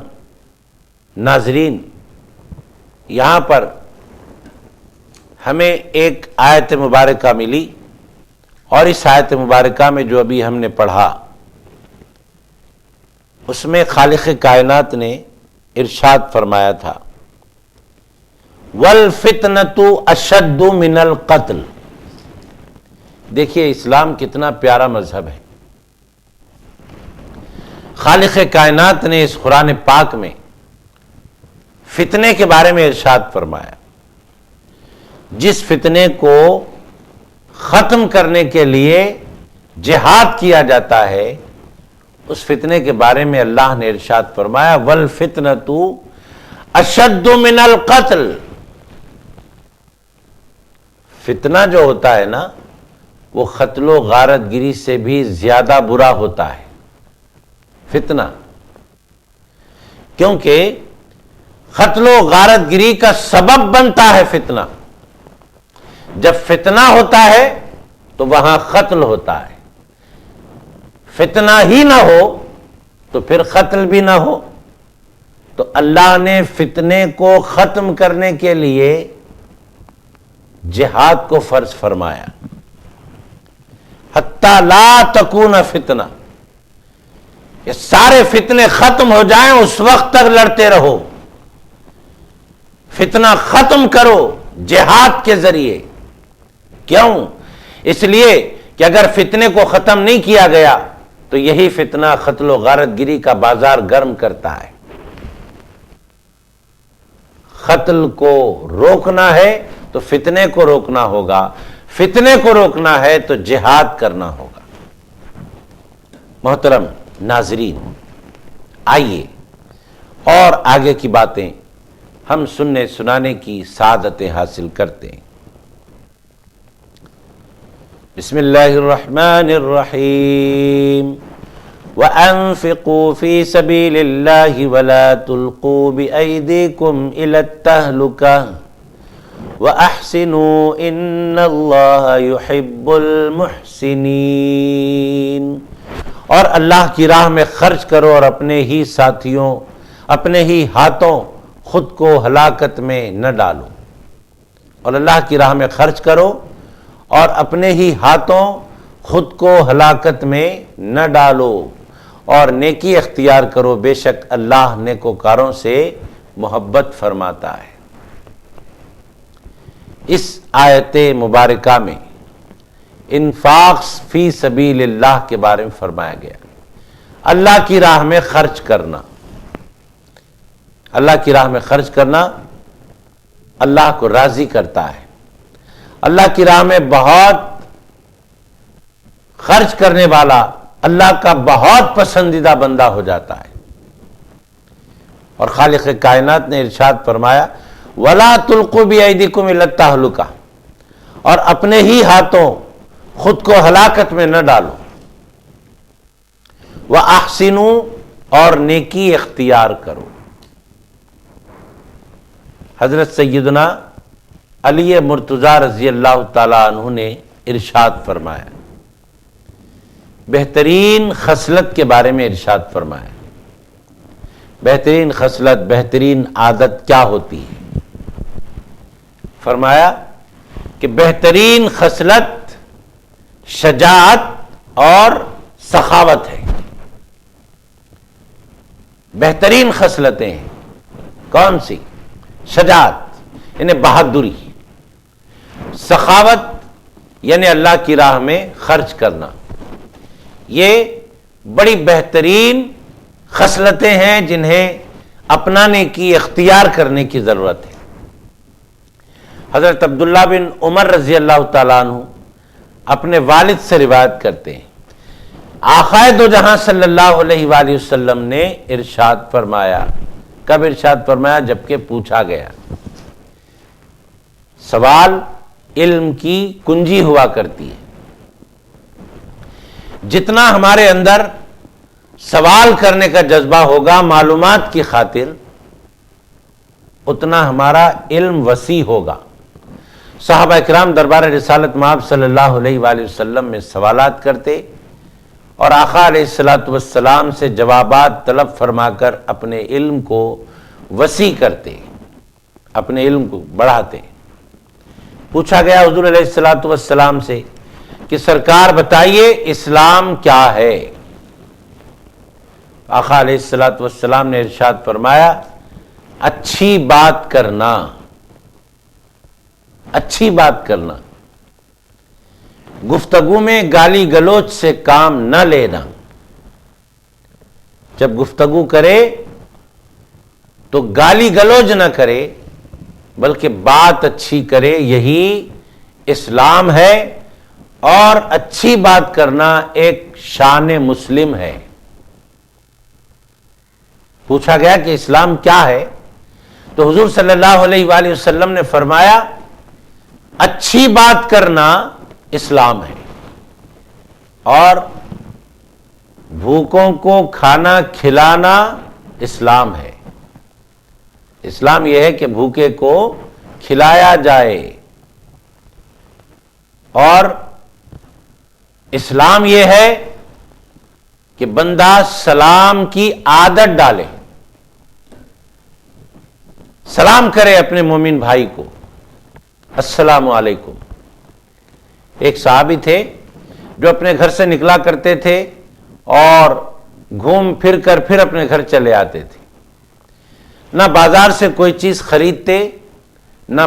ناظرین، یہاں پر ہمیں ایک آیت مبارکہ ملی، اور اس آیت مبارکہ میں جو ابھی ہم نے پڑھا اس میں خالق کائنات نے ارشاد فرمایا تھا وَالْفِتْنَةُ أَشَدُّ مِنَ الْقَتْلِ۔ دیکھیے اسلام کتنا پیارا مذہب ہے۔ خالق کائنات نے اس قرآن پاک میں فتنے کے بارے میں ارشاد فرمایا، جس فتنے کو ختم کرنے کے لیے جہاد کیا جاتا ہے، اس فتنے کے بارے میں اللہ نے ارشاد فرمایا وَالْفِتْنَةُ أَشَدُّ مِنَ الْقَتْلِ۔ فتنہ جو ہوتا ہے نا، وہ قتل و غارت گری سے بھی زیادہ برا ہوتا ہے فتنہ، کیونکہ قتل و غارت گری کا سبب بنتا ہے فتنہ. جب فتنہ ہوتا ہے تو وہاں قتل ہوتا ہے. فتنہ ہی نہ ہو تو پھر قتل بھی نہ ہو. تو اللہ نے فتنے کو ختم کرنے کے لیے جہاد کو فرض فرمایا. حتی لا تکون فتنہ، یہ سارے فتنے ختم ہو جائیں اس وقت تک لڑتے رہو. فتنہ ختم کرو جہاد کے ذریعے. کیوں؟ اس لیے کہ اگر فتنے کو ختم نہیں کیا گیا تو یہی فتنہ قتل و غارت گری کا بازار گرم کرتا ہے. قتل کو روکنا ہے تو فتنے کو روکنا ہوگا، فتنے کو روکنا ہے تو جہاد کرنا ہوگا. محترم ناظرین، آئیے اور آگے کی باتیں ہم سننے سنانے کی سعادتیں حاصل کرتے ہیں. بسم اللہ الرحمن الرحیم. وَأَنفِقُوا فِي سَبِيلِ اللَّهِ وَلَا تُلْقُوا بِأَيْدِيكُمْ إِلَى التَّهْلُكَةِ وَأَحْسِنُوا إِنَّ اللَّهَ يُحِبُّ الْمُحْسِنِينَ. اور اللہ کی راہ میں خرچ کرو اور اپنے ہی ساتھیوں، اپنے ہی ہاتھوں خود کو ہلاکت میں نہ ڈالو. اور اللہ کی راہ میں خرچ کرو اور اپنے ہی ہاتھوں خود کو ہلاکت میں نہ ڈالو اور نیکی اختیار کرو، بے شک اللہ نیکوکاروں سے محبت فرماتا ہے. اس آیت مبارکہ میں انفاق فی سبیل اللہ کے بارے میں فرمایا گیا. اللہ کی راہ میں خرچ کرنا. اللہ کی راہ میں خرچ کرنا اللہ کو راضی کرتا ہے. اللہ کی راہ میں بہت خرچ کرنے والا اللہ کا بہت پسندیدہ بندہ ہو جاتا ہے. اور خالق کائنات نے ارشاد فرمایا وَلَا تُلْقُوا بِأَيْدِيكُمْ إِلَى التَّهْلُكَةِ، اور اپنے ہی ہاتھوں خود کو ہلاکت میں نہ ڈالو. وَأَحْسِنُوا، اور نیکی اختیار کرو. حضرت سیدنا علی مرتضیٰ رضی اللہ تعالیٰ عنہ نے ارشاد فرمایا، بہترین خصلت کے بارے میں ارشاد فرمایا. بہترین خصلت، بہترین عادت کیا ہوتی ہے؟ فرمایا کہ بہترین خصلت شجاعت اور سخاوت ہے. بہترین خصلتیں ہیں. کون سی؟ شجاعت یعنی بہادری، سخاوت یعنی اللہ کی راہ میں خرچ کرنا. یہ بڑی بہترین خصلتیں ہیں جنہیں اپنانے کی، اختیار کرنے کی ضرورت ہے. حضرت عبداللہ بن عمر رضی اللہ تعالیٰ عنہ اپنے والد سے روایت کرتے ہیں، آقا دو جہاں صلی اللہ علیہ وآلہ وسلم نے ارشاد فرمایا. کب ارشاد فرمایا؟ جبکہ پوچھا گیا. سوال علم کی کنجی ہوا کرتی ہے. جتنا ہمارے اندر سوال کرنے کا جذبہ ہوگا معلومات کی خاطر، اتنا ہمارا علم وسیع ہوگا. صحابہ کرام دربار رسالت مآب صلی اللہ علیہ وآلہ وسلم میں سوالات کرتے اور آقا علیہ السلام سے جوابات طلب فرما کر اپنے علم کو وسیع کرتے، اپنے علم کو بڑھاتے. پوچھا گیا حضور علیہ السلام سے کہ سرکار بتائیے اسلام کیا ہے؟ آقا علیہ السلام نے ارشاد فرمایا اچھی بات کرنا. اچھی بات کرنا، گفتگو میں گالی گلوچ سے کام نہ لینا. جب گفتگو کرے تو گالی گلوچ نہ کرے بلکہ بات اچھی کرے. یہی اسلام ہے اور اچھی بات کرنا ایک شان مسلم ہے. پوچھا گیا کہ اسلام کیا ہے تو حضور صلی اللہ علیہ وآلہ وسلم نے فرمایا اچھی بات کرنا اسلام ہے اور بھوکوں کو کھانا کھلانا اسلام ہے. اسلام یہ ہے کہ بھوکے کو کھلایا جائے، اور اسلام یہ ہے کہ بندہ سلام کی عادت ڈالے، سلام کرے اپنے مومن بھائی کو، السلام علیکم۔ ایک صحابی تھے جو اپنے گھر سے نکلا کرتے تھے اور گھوم پھر کر پھر اپنے گھر چلے آتے تھے، نہ بازار سے کوئی چیز خریدتے، نہ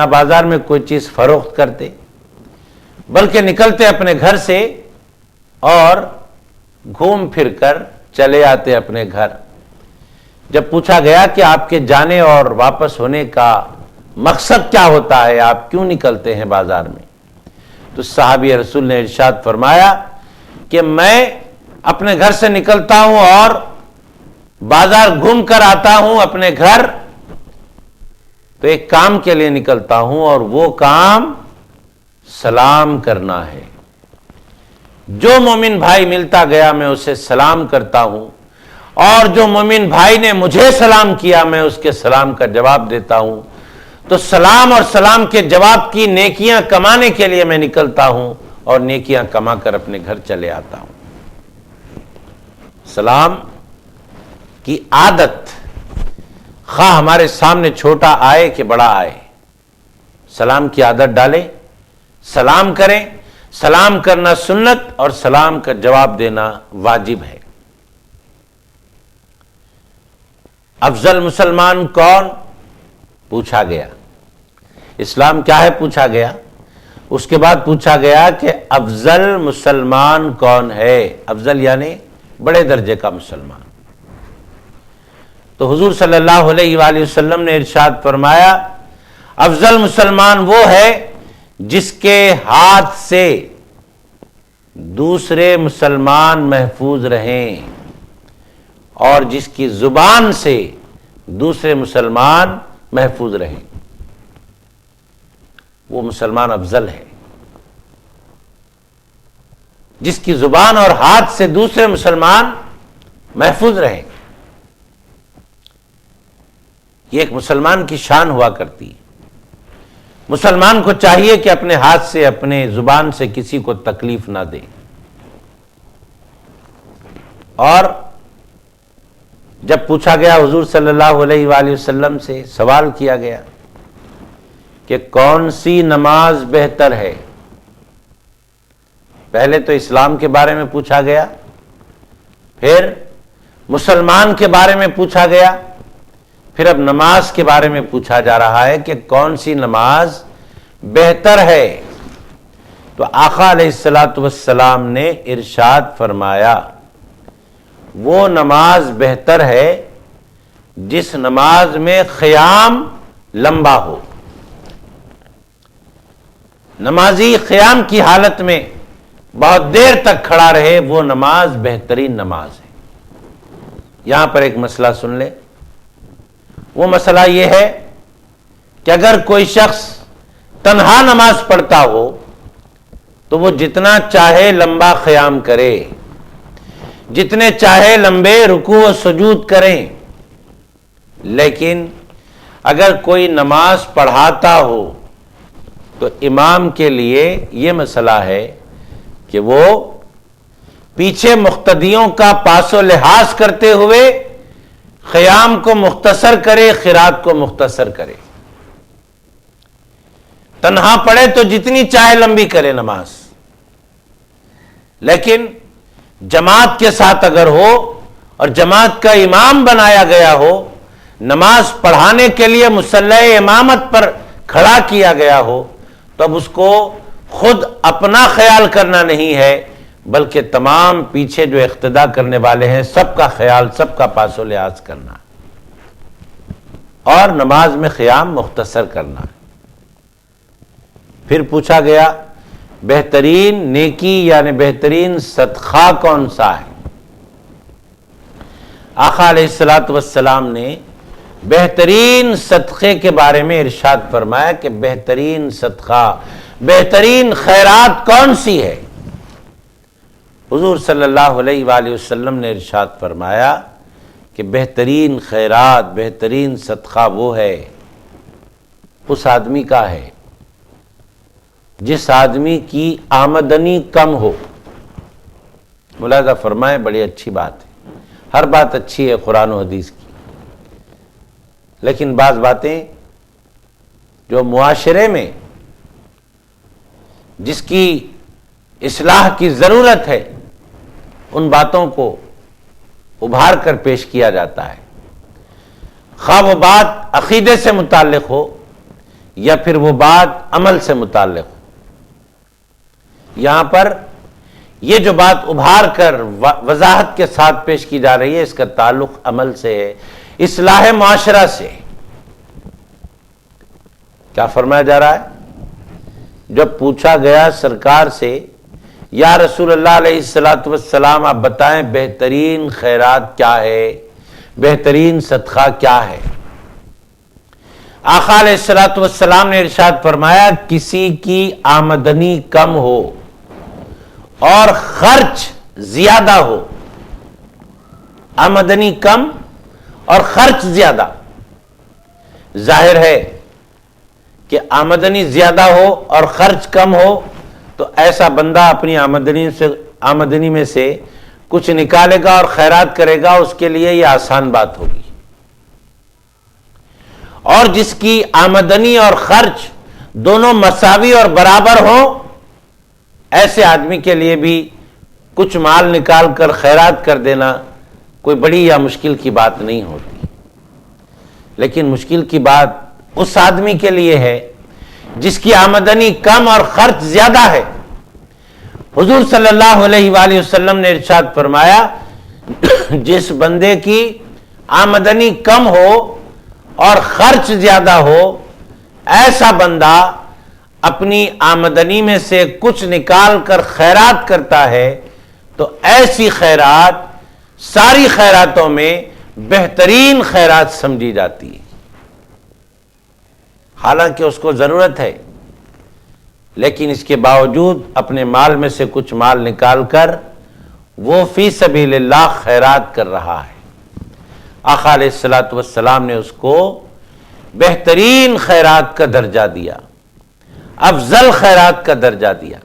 بازار میں کوئی چیز فروخت کرتے، بلکہ نکلتے اپنے گھر سے اور گھوم پھر کر چلے آتے اپنے گھر۔ جب پوچھا گیا کہ آپ کے جانے اور واپس ہونے کا مقصد کیا ہوتا ہے، آپ کیوں نکلتے ہیں بازار میں، تو صحابی رسول نے ارشاد فرمایا کہ میں اپنے گھر سے نکلتا ہوں اور بازار گھوم کر آتا ہوں اپنے گھر، تو ایک کام کے لیے نکلتا ہوں، اور وہ کام سلام کرنا ہے۔ جو مومن بھائی ملتا گیا میں اسے سلام کرتا ہوں، اور جو مومن بھائی نے مجھے سلام کیا میں اس کے سلام کا جواب دیتا ہوں۔ تو سلام اور سلام کے جواب کی نیکیاں کمانے کے لیے میں نکلتا ہوں، اور نیکیاں کما کر اپنے گھر چلے آتا ہوں۔ سلام کی عادت، خواہ ہمارے سامنے چھوٹا آئے کہ بڑا آئے، سلام کی عادت ڈالیں، سلام کریں۔ سلام کرنا سنت اور سلام کا جواب دینا واجب ہے۔ افضل مسلمان کون پوچھا گیا، اسلام کیا ہے پوچھا گیا، اس کے بعد پوچھا گیا کہ افضل مسلمان کون ہے، افضل یعنی بڑے درجے کا مسلمان۔ تو حضور صلی اللہ علیہ وآلہ وسلم نے ارشاد فرمایا افضل مسلمان وہ ہے جس کے ہاتھ سے دوسرے مسلمان محفوظ رہیں، اور جس کی زبان سے دوسرے مسلمان محفوظ رہیں، وہ مسلمان افضل ہے۔ جس کی زبان اور ہاتھ سے دوسرے مسلمان محفوظ رہیں، یہ ایک مسلمان کی شان ہوا کرتی ہے۔ مسلمان کو چاہیے کہ اپنے ہاتھ سے اپنے زبان سے کسی کو تکلیف نہ دے۔ اور جب پوچھا گیا حضور صلی اللہ علیہ وآلہ وسلم سے، سوال کیا گیا کہ کون سی نماز بہتر ہے، پہلے تو اسلام کے بارے میں پوچھا گیا، پھر مسلمان کے بارے میں پوچھا گیا، پھر اب نماز کے بارے میں پوچھا جا رہا ہے کہ کون سی نماز بہتر ہے۔ تو آقا علیہ الصلوۃ والسلام نے ارشاد فرمایا وہ نماز بہتر ہے جس نماز میں قیام لمبا ہو۔ نمازی قیام کی حالت میں بہت دیر تک کھڑا رہے، وہ نماز بہترین نماز ہے۔ یہاں پر ایک مسئلہ سن لے، وہ مسئلہ یہ ہے کہ اگر کوئی شخص تنہا نماز پڑھتا ہو تو وہ جتنا چاہے لمبا قیام کرے، جتنے چاہے لمبے رکوع و سجود کریں، لیکن اگر کوئی نماز پڑھاتا ہو تو امام کے لیے یہ مسئلہ ہے کہ وہ پیچھے مقتدیوں کا پاس و لحاظ کرتے ہوئے قیام کو مختصر کرے، قرات کو مختصر کرے۔ تنہا پڑھے تو جتنی چاہے لمبی کرے نماز، لیکن جماعت کے ساتھ اگر ہو اور جماعت کا امام بنایا گیا ہو، نماز پڑھانے کے لیے مصلی امامت پر کھڑا کیا گیا ہو، تو اب اس کو خود اپنا خیال کرنا نہیں ہے، بلکہ تمام پیچھے جو اقتدا کرنے والے ہیں سب کا خیال، سب کا پاس و لحاظ کرنا اور نماز میں قیام مختصر کرنا۔ پھر پوچھا گیا بہترین نیکی یعنی بہترین صدقہ کون سا ہے؟ آقا علیہ الصلوۃ والسلام نے بہترین صدقے کے بارے میں ارشاد فرمایا کہ بہترین صدقہ، بہترین خیرات کون سی ہے؟ حضور صلی اللہ علیہ وآلہ وسلم نے ارشاد فرمایا کہ بہترین خیرات، بہترین صدقہ وہ ہے اس آدمی کا ہے جس آدمی کی آمدنی کم ہو۔ ملاحظہ فرمائیں، بڑی اچھی بات ہے، ہر بات اچھی ہے قرآن و حدیث کی، لیکن بعض باتیں جو معاشرے میں جس کی اصلاح کی ضرورت ہے ان باتوں کو ابھار کر پیش کیا جاتا ہے، خواہ وہ بات عقیدے سے متعلق ہو یا پھر وہ بات عمل سے متعلق ہو۔ یہاں پر یہ جو بات ابھار کر وضاحت کے ساتھ پیش کی جا رہی ہے، اس کا تعلق عمل سے ہے، اصلاح معاشرہ سے۔ کیا فرمایا جا رہا ہے؟ جب پوچھا گیا سرکار سے، یا رسول اللہ علیہ الصلوۃ والسلام آپ بتائیں بہترین خیرات کیا ہے، بہترین صدقہ کیا ہے؟ آقا علیہ الصلوۃ والسلام نے ارشاد فرمایا، کسی کی آمدنی کم ہو اور خرچ زیادہ ہو۔ آمدنی کم اور خرچ زیادہ، ظاہر ہے کہ آمدنی زیادہ ہو اور خرچ کم ہو تو ایسا بندہ اپنی آمدنی میں سے کچھ نکالے گا اور خیرات کرے گا، اس کے لیے یہ آسان بات ہوگی۔ اور جس کی آمدنی اور خرچ دونوں مساوی اور برابر ہوں، ایسے آدمی کے لیے بھی کچھ مال نکال کر خیرات کر دینا کوئی بڑی یا مشکل کی بات نہیں ہوتی، لیکن مشکل کی بات اس آدمی کے لیے ہے جس کی آمدنی کم اور خرچ زیادہ ہے۔ حضور صلی اللہ علیہ وآلہ وسلم نے ارشاد فرمایا، جس بندے کی آمدنی کم ہو اور خرچ زیادہ ہو، ایسا بندہ اپنی آمدنی میں سے کچھ نکال کر خیرات کرتا ہے تو ایسی خیرات ساری خیراتوں میں بہترین خیرات سمجھی جاتی ہے۔ حالانکہ اس کو ضرورت ہے، لیکن اس کے باوجود اپنے مال میں سے کچھ مال نکال کر وہ فی سبیل اللہ خیرات کر رہا ہے۔ آقا علیہ الصلوۃ والسلام نے اس کو بہترین خیرات کا درجہ دیا، افضل خیرات کا درجہ دیا۔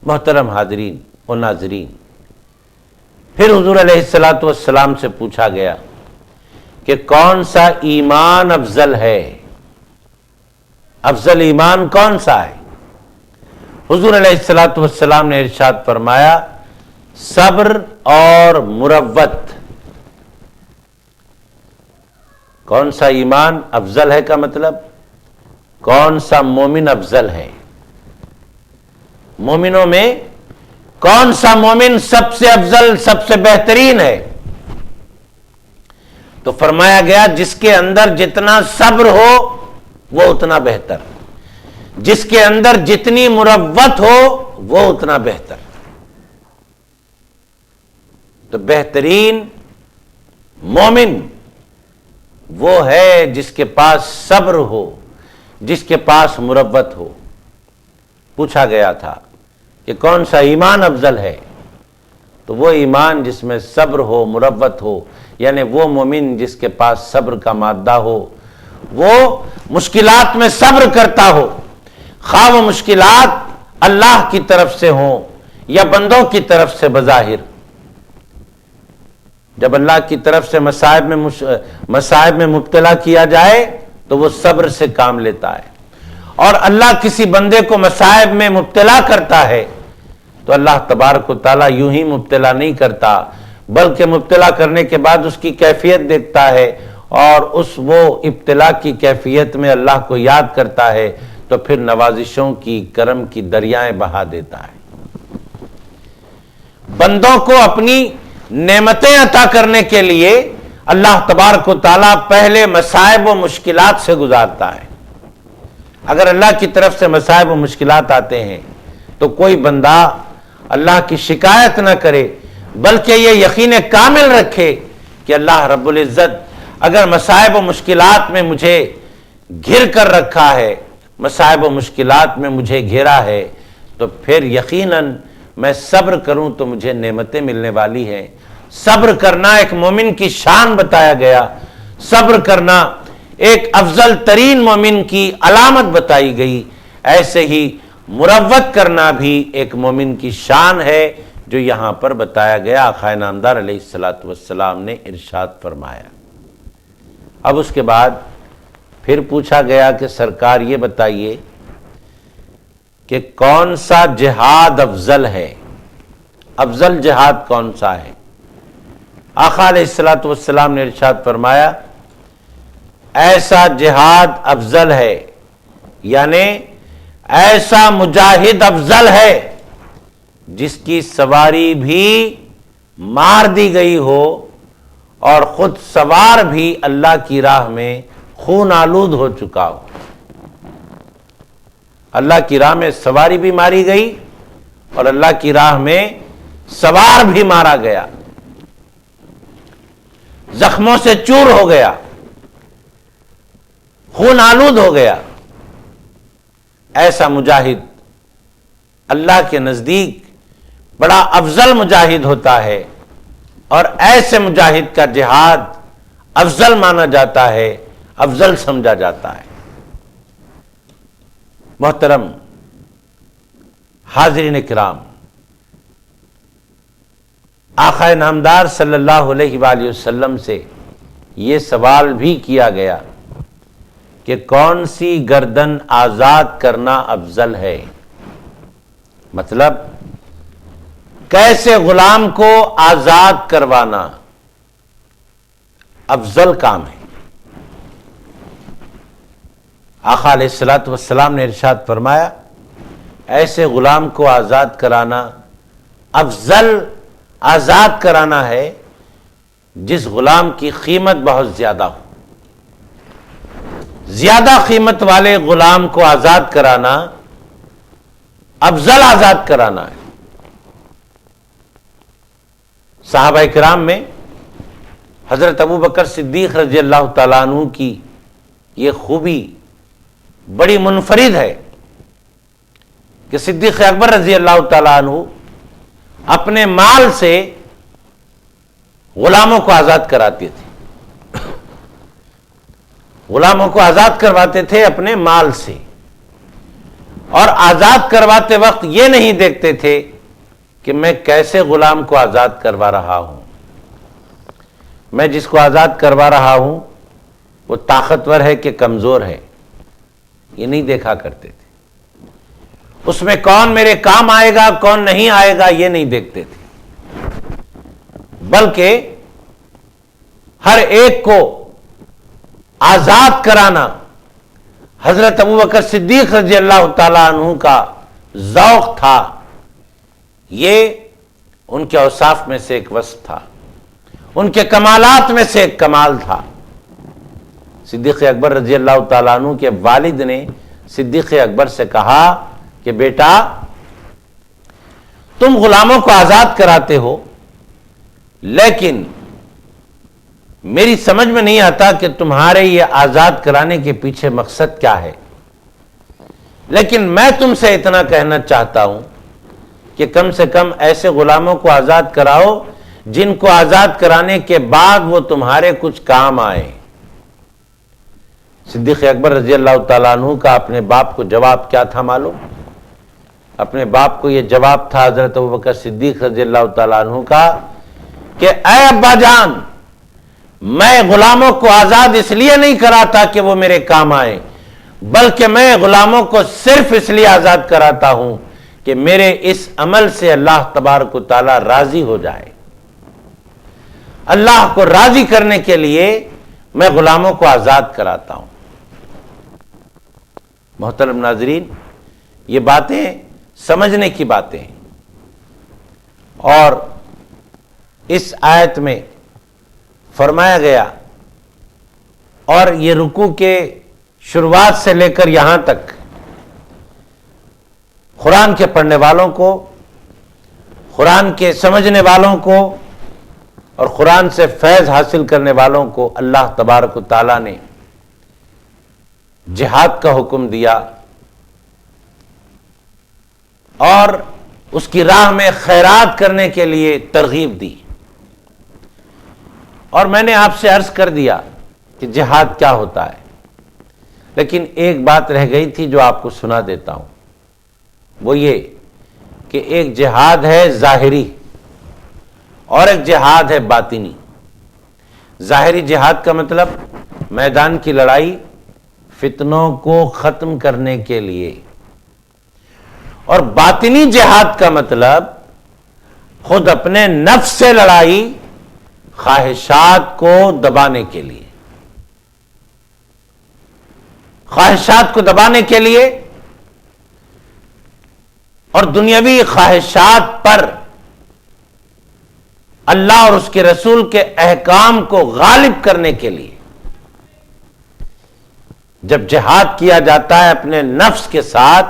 محترم حاضرین و ناظرین، پھر حضور علیہ الصلوۃ والسلام سے پوچھا گیا کہ کون سا ایمان افضل ہے، افضل ایمان کون سا ہے؟ حضور علیہ الصلوۃ والسلام نے ارشاد فرمایا، صبر اور مروت۔ کون سا ایمان افضل ہے کا مطلب کون سا مومن افضل ہے؟ مومنوں میں کون سا مومن سب سے افضل، سب سے بہترین ہے؟ تو فرمایا گیا جس کے اندر جتنا صبر ہو وہ اتنا بہتر، جس کے اندر جتنی مروت ہو وہ اتنا بہتر۔ تو بہترین مومن وہ ہے جس کے پاس صبر ہو، جس کے پاس مروت ہو۔ پوچھا گیا تھا کہ کون سا ایمان افضل ہے، تو وہ ایمان جس میں صبر ہو، مروت ہو، یعنی وہ مومن جس کے پاس صبر کا مادہ ہو، وہ مشکلات میں صبر کرتا ہو، خواہ وہ مشکلات اللہ کی طرف سے ہوں یا بندوں کی طرف سے بظاہر۔ جب اللہ کی طرف سے مصائب میں مبتلا کیا جائے تو وہ صبر سے کام لیتا ہے، اور اللہ کسی بندے کو مصائب میں مبتلا کرتا ہے تو اللہ تبارک و تعالیٰ یوں ہی مبتلا نہیں کرتا، بلکہ مبتلا کرنے کے بعد اس کی کیفیت دیکھتا ہے، اور وہ ابتلا کی کیفیت میں اللہ کو یاد کرتا ہے تو پھر نوازشوں کی، کرم کی دریائیں بہا دیتا ہے۔ بندوں کو اپنی نعمتیں عطا کرنے کے لیے اللہ تبارک و تعالیٰ پہلے مصائب و مشکلات سے گزارتا ہے۔ اگر اللہ کی طرف سے مصائب و مشکلات آتے ہیں تو کوئی بندہ اللہ کی شکایت نہ کرے، بلکہ یہ یقین کامل رکھے کہ اللہ رب العزت اگر مصائب و مشکلات میں مجھے گھر کر رکھا ہے، مصائب و مشکلات میں مجھے گھیرا ہے، تو پھر یقیناً میں صبر کروں تو مجھے نعمتیں ملنے والی ہیں، صبر کرنا ایک مومن کی شان بتایا گیا، صبر کرنا ایک افضل ترین مومن کی علامت بتائی گئی، ایسے ہی مروت کرنا بھی ایک مومن کی شان ہے جو یہاں پر بتایا گیا۔ آقا نامدار علیہ الصلوۃ والسلام نے ارشاد فرمایا۔ اب اس کے بعد پھر پوچھا گیا کہ سرکار یہ بتائیے کہ کون سا جہاد افضل ہے، افضل جہاد کون سا ہے؟ آقا علیہ الصلوۃ والسلام نے ارشاد فرمایا ایسا جہاد افضل ہے، یعنی ایسا مجاہد افضل ہے جس کی سواری بھی مار دی گئی ہو اور خود سوار بھی اللہ کی راہ میں خون آلود ہو چکا ہو۔ اللہ کی راہ میں سواری بھی ماری گئی اور اللہ کی راہ میں سوار بھی مارا گیا، زخموں سے چور ہو گیا، خون آلود ہو گیا۔ ایسا مجاہد اللہ کے نزدیک بڑا افضل مجاہد ہوتا ہے، اور ایسے مجاہد کا جہاد افضل مانا جاتا ہے، افضل سمجھا جاتا ہے۔ محترم حاضرین کرام، آقا نامدار صلی اللہ علیہ وآلہ وسلم سے یہ سوال بھی کیا گیا کہ کون سی گردن آزاد کرنا افضل ہے، مطلب کیسے غلام کو آزاد کروانا افضل کام ہے۔ آقا علیہ الصلوۃ والسلام نے ارشاد فرمایا ایسے غلام کو آزاد کرانا افضل آزاد کرانا ہے جس غلام کی قیمت بہت زیادہ ہو۔ زیادہ قیمت والے غلام کو آزاد کرانا افضل آزاد کرانا ہے۔ صحابہ کرام میں حضرت ابوبکر صدیق رضی اللہ تعالیٰ عنہ کی یہ خوبی بڑی منفرد ہے کہ صدیق اکبر رضی اللہ تعالیٰ عنہ اپنے مال سے غلاموں کو آزاد کراتے تھے، غلاموں کو آزاد کرواتے تھے اپنے مال سے، اور آزاد کرواتے وقت یہ نہیں دیکھتے تھے کہ میں کیسے غلام کو آزاد کروا رہا ہوں، میں جس کو آزاد کروا رہا ہوں وہ طاقتور ہے کہ کمزور ہے، یہ نہیں دیکھا کرتے تھے۔ اس میں کون میرے کام آئے گا کون نہیں آئے گا یہ نہیں دیکھتے تھے، بلکہ ہر ایک کو آزاد کرانا حضرت ابوبکر صدیق رضی اللہ تعالیٰ عنہ کا ذوق تھا، یہ ان کے اوصاف میں سے ایک وصف تھا، ان کے کمالات میں سے ایک کمال تھا۔ صدیق اکبر رضی اللہ تعالیٰ عنہ کے والد نے صدیق اکبر سے کہا کہ بیٹا تم غلاموں کو آزاد کراتے ہو، لیکن میری سمجھ میں نہیں آتا کہ تمہارے یہ آزاد کرانے کے پیچھے مقصد کیا ہے، لیکن میں تم سے اتنا کہنا چاہتا ہوں کہ کم سے کم ایسے غلاموں کو آزاد کراؤ جن کو آزاد کرانے کے بعد وہ تمہارے کچھ کام آئے۔ صدیق اکبر رضی اللہ تعالیٰ عنہ کا اپنے باپ کو جواب کیا تھا معلوم؟ اپنے باپ کو یہ جواب تھا حضرت ابوبکر صدیق رضی اللہ تعالیٰ عنہ کا کہ اے ابا جان، میں غلاموں کو آزاد اس لیے نہیں کراتا کہ وہ میرے کام آئے، بلکہ میں غلاموں کو صرف اس لیے آزاد کراتا ہوں کہ میرے اس عمل سے اللہ تبارک و تعالی راضی ہو جائے۔ اللہ کو راضی کرنے کے لیے میں غلاموں کو آزاد کراتا ہوں۔ محترم ناظرین، یہ باتیں سمجھنے کی باتیں ہیں، اور اس آیت میں فرمایا گیا، اور یہ رکوع کے شروعات سے لے کر یہاں تک قرآن کے پڑھنے والوں کو، قرآن کے سمجھنے والوں کو اور قرآن سے فیض حاصل کرنے والوں کو اللہ تبارک و تعالیٰ نے جہاد کا حکم دیا اور اس کی راہ میں خیرات کرنے کے لیے ترغیب دی۔ اور میں نے آپ سے عرض کر دیا کہ جہاد کیا ہوتا ہے، لیکن ایک بات رہ گئی تھی جو آپ کو سنا دیتا ہوں، وہ یہ کہ ایک جہاد ہے ظاہری اور ایک جہاد ہے باطنی۔ ظاہری جہاد کا مطلب میدان کی لڑائی فتنوں کو ختم کرنے کے لیے، اور باطنی جہاد کا مطلب خود اپنے نفس سے لڑائی خواہشات کو دبانے کے لیے، خواہشات کو دبانے کے لیے اور دنیاوی خواہشات پر اللہ اور اس کے رسول کے احکام کو غالب کرنے کے لیے۔ جب جہاد کیا جاتا ہے اپنے نفس کے ساتھ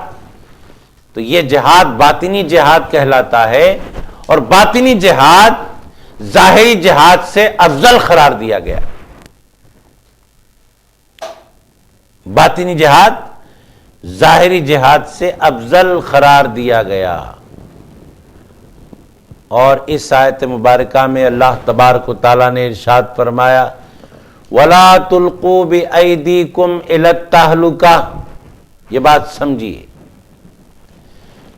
تو یہ جہاد باطنی جہاد کہلاتا ہے، اور باطنی جہاد ظاہری جہاد سے افضل قرار دیا گیا۔ باطنی جہاد ظاہری جہاد سے افضل قرار دیا گیا، اور اس آیت مبارکہ میں اللہ تبارک و تعالیٰ نے ارشاد فرمایا وَلَا تُلْقُوا بِأَيْدِيكُمْ إِلَى التَّهْلُكَةِ، یہ بات سمجھیے۔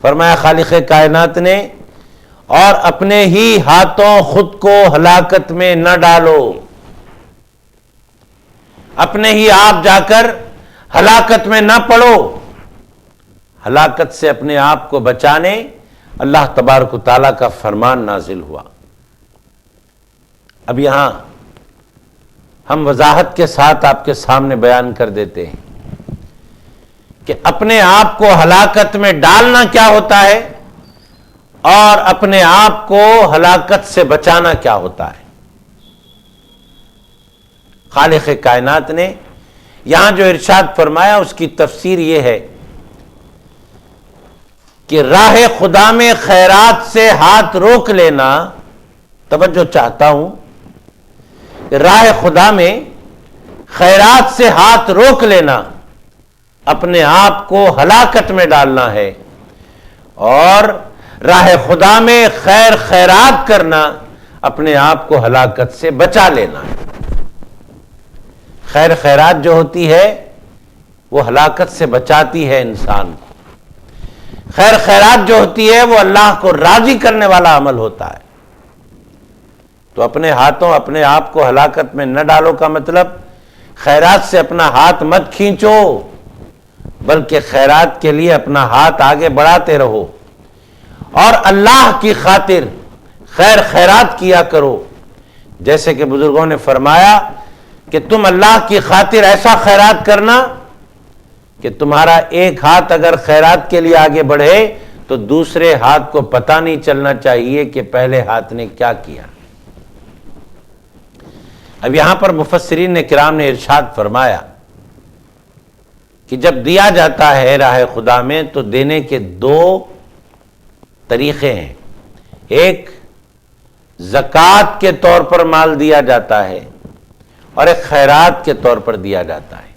فرمایا خالق کائنات نے اور اپنے ہی ہاتھوں خود کو ہلاکت میں نہ ڈالو، اپنے ہی آپ جا کر ہلاکت میں نہ پڑو۔ ہلاکت سے اپنے آپ کو بچانے اللہ تبارک و تعالیٰ کا فرمان نازل ہوا۔ اب یہاں ہم وضاحت کے ساتھ آپ کے سامنے بیان کر دیتے ہیں کہ اپنے آپ کو ہلاکت میں ڈالنا کیا ہوتا ہے اور اپنے آپ کو ہلاکت سے بچانا کیا ہوتا ہے۔ خالق کائنات نے یہاں جو ارشاد فرمایا اس کی تفسیر یہ ہے کہ راہ خدا میں خیرات سے ہاتھ روک لینا، توجہ چاہتا ہوں کہ راہ خدا میں خیرات سے ہاتھ روک لینا اپنے آپ کو ہلاکت میں ڈالنا ہے، اور راہ خدا میں خیر خیرات کرنا اپنے آپ کو ہلاکت سے بچا لینا ہے۔ خیر خیرات جو ہوتی ہے وہ ہلاکت سے بچاتی ہے انسان کو، خیر خیرات جو ہوتی ہے وہ اللہ کو راضی کرنے والا عمل ہوتا ہے۔ تو اپنے ہاتھوں اپنے آپ کو ہلاکت میں نہ ڈالو کا مطلب خیرات سے اپنا ہاتھ مت کھینچو، بلکہ خیرات کے لیے اپنا ہاتھ آگے بڑھاتے رہو، اور اللہ کی خاطر خیر خیرات کیا کرو۔ جیسے کہ بزرگوں نے فرمایا کہ تم اللہ کی خاطر ایسا خیرات کرنا کہ تمہارا ایک ہاتھ اگر خیرات کے لیے آگے بڑھے تو دوسرے ہاتھ کو پتہ نہیں چلنا چاہیے کہ پہلے ہاتھ نے کیا کیا۔ اب یہاں پر مفسرین کرام نے ارشاد فرمایا کہ جب دیا جاتا ہے راہ خدا میں تو دینے کے دو طریقے ہیں، ایک زکوٰۃ کے طور پر مال دیا جاتا ہے اور ایک خیرات کے طور پر دیا جاتا ہے۔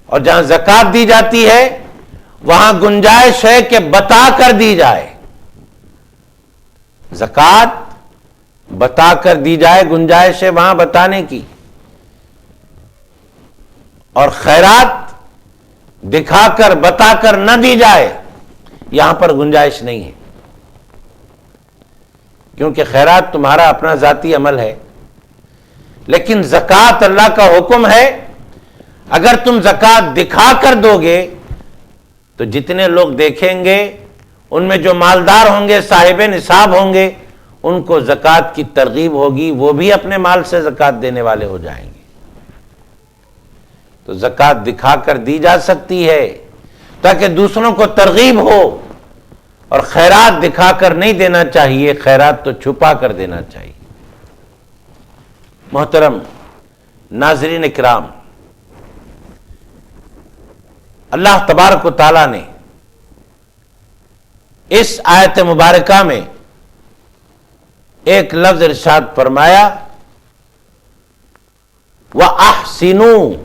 اور جہاں زکوٰۃ دی جاتی ہے وہاں گنجائش ہے کہ بتا کر دی جائے، زکوٰۃ بتا کر دی جائے، گنجائش ہے وہاں بتانے کی، اور خیرات دکھا کر بتا کر نہ دی جائے، یہاں پر گنجائش نہیں ہے، کیونکہ خیرات تمہارا اپنا ذاتی عمل ہے، لیکن زکوٰۃ اللہ کا حکم ہے۔ اگر تم زکوٰۃ دکھا کر دو گے تو جتنے لوگ دیکھیں گے ان میں جو مالدار ہوں گے، صاحب نصاب ہوں گے، ان کو زکوٰۃ کی ترغیب ہوگی، وہ بھی اپنے مال سے زکوٰۃ دینے والے ہو جائیں گے۔ تو زکوٰۃ دکھا کر دی جا سکتی ہے تاکہ دوسروں کو ترغیب ہو، اور خیرات دکھا کر نہیں دینا چاہیے، خیرات تو چھپا کر دینا چاہیے۔ محترم ناظرین کرام، اللہ تبارک و تعالیٰ نے اس آیت مبارکہ میں ایک لفظ ارشاد فرمایا وَأَحْسِنُوا،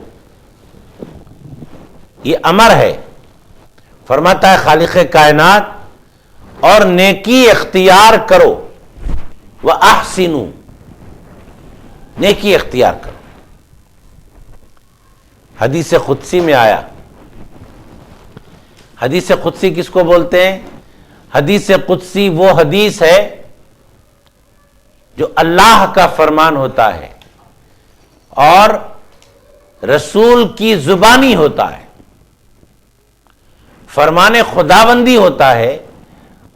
یہ امر ہے، فرماتا ہے خالق کائنات اور نیکی اختیار کرو، وَأَحْسِنُوا، نیکی اختیار کرو. حدیث قدسی میں آیا. حدیث قدسی کس کو بولتے ہیں؟ حدیث قدسی وہ حدیث ہے جو اللہ کا فرمان ہوتا ہے اور رسول کی زبانی ہوتا ہے. فرمان خداوندی ہوتا ہے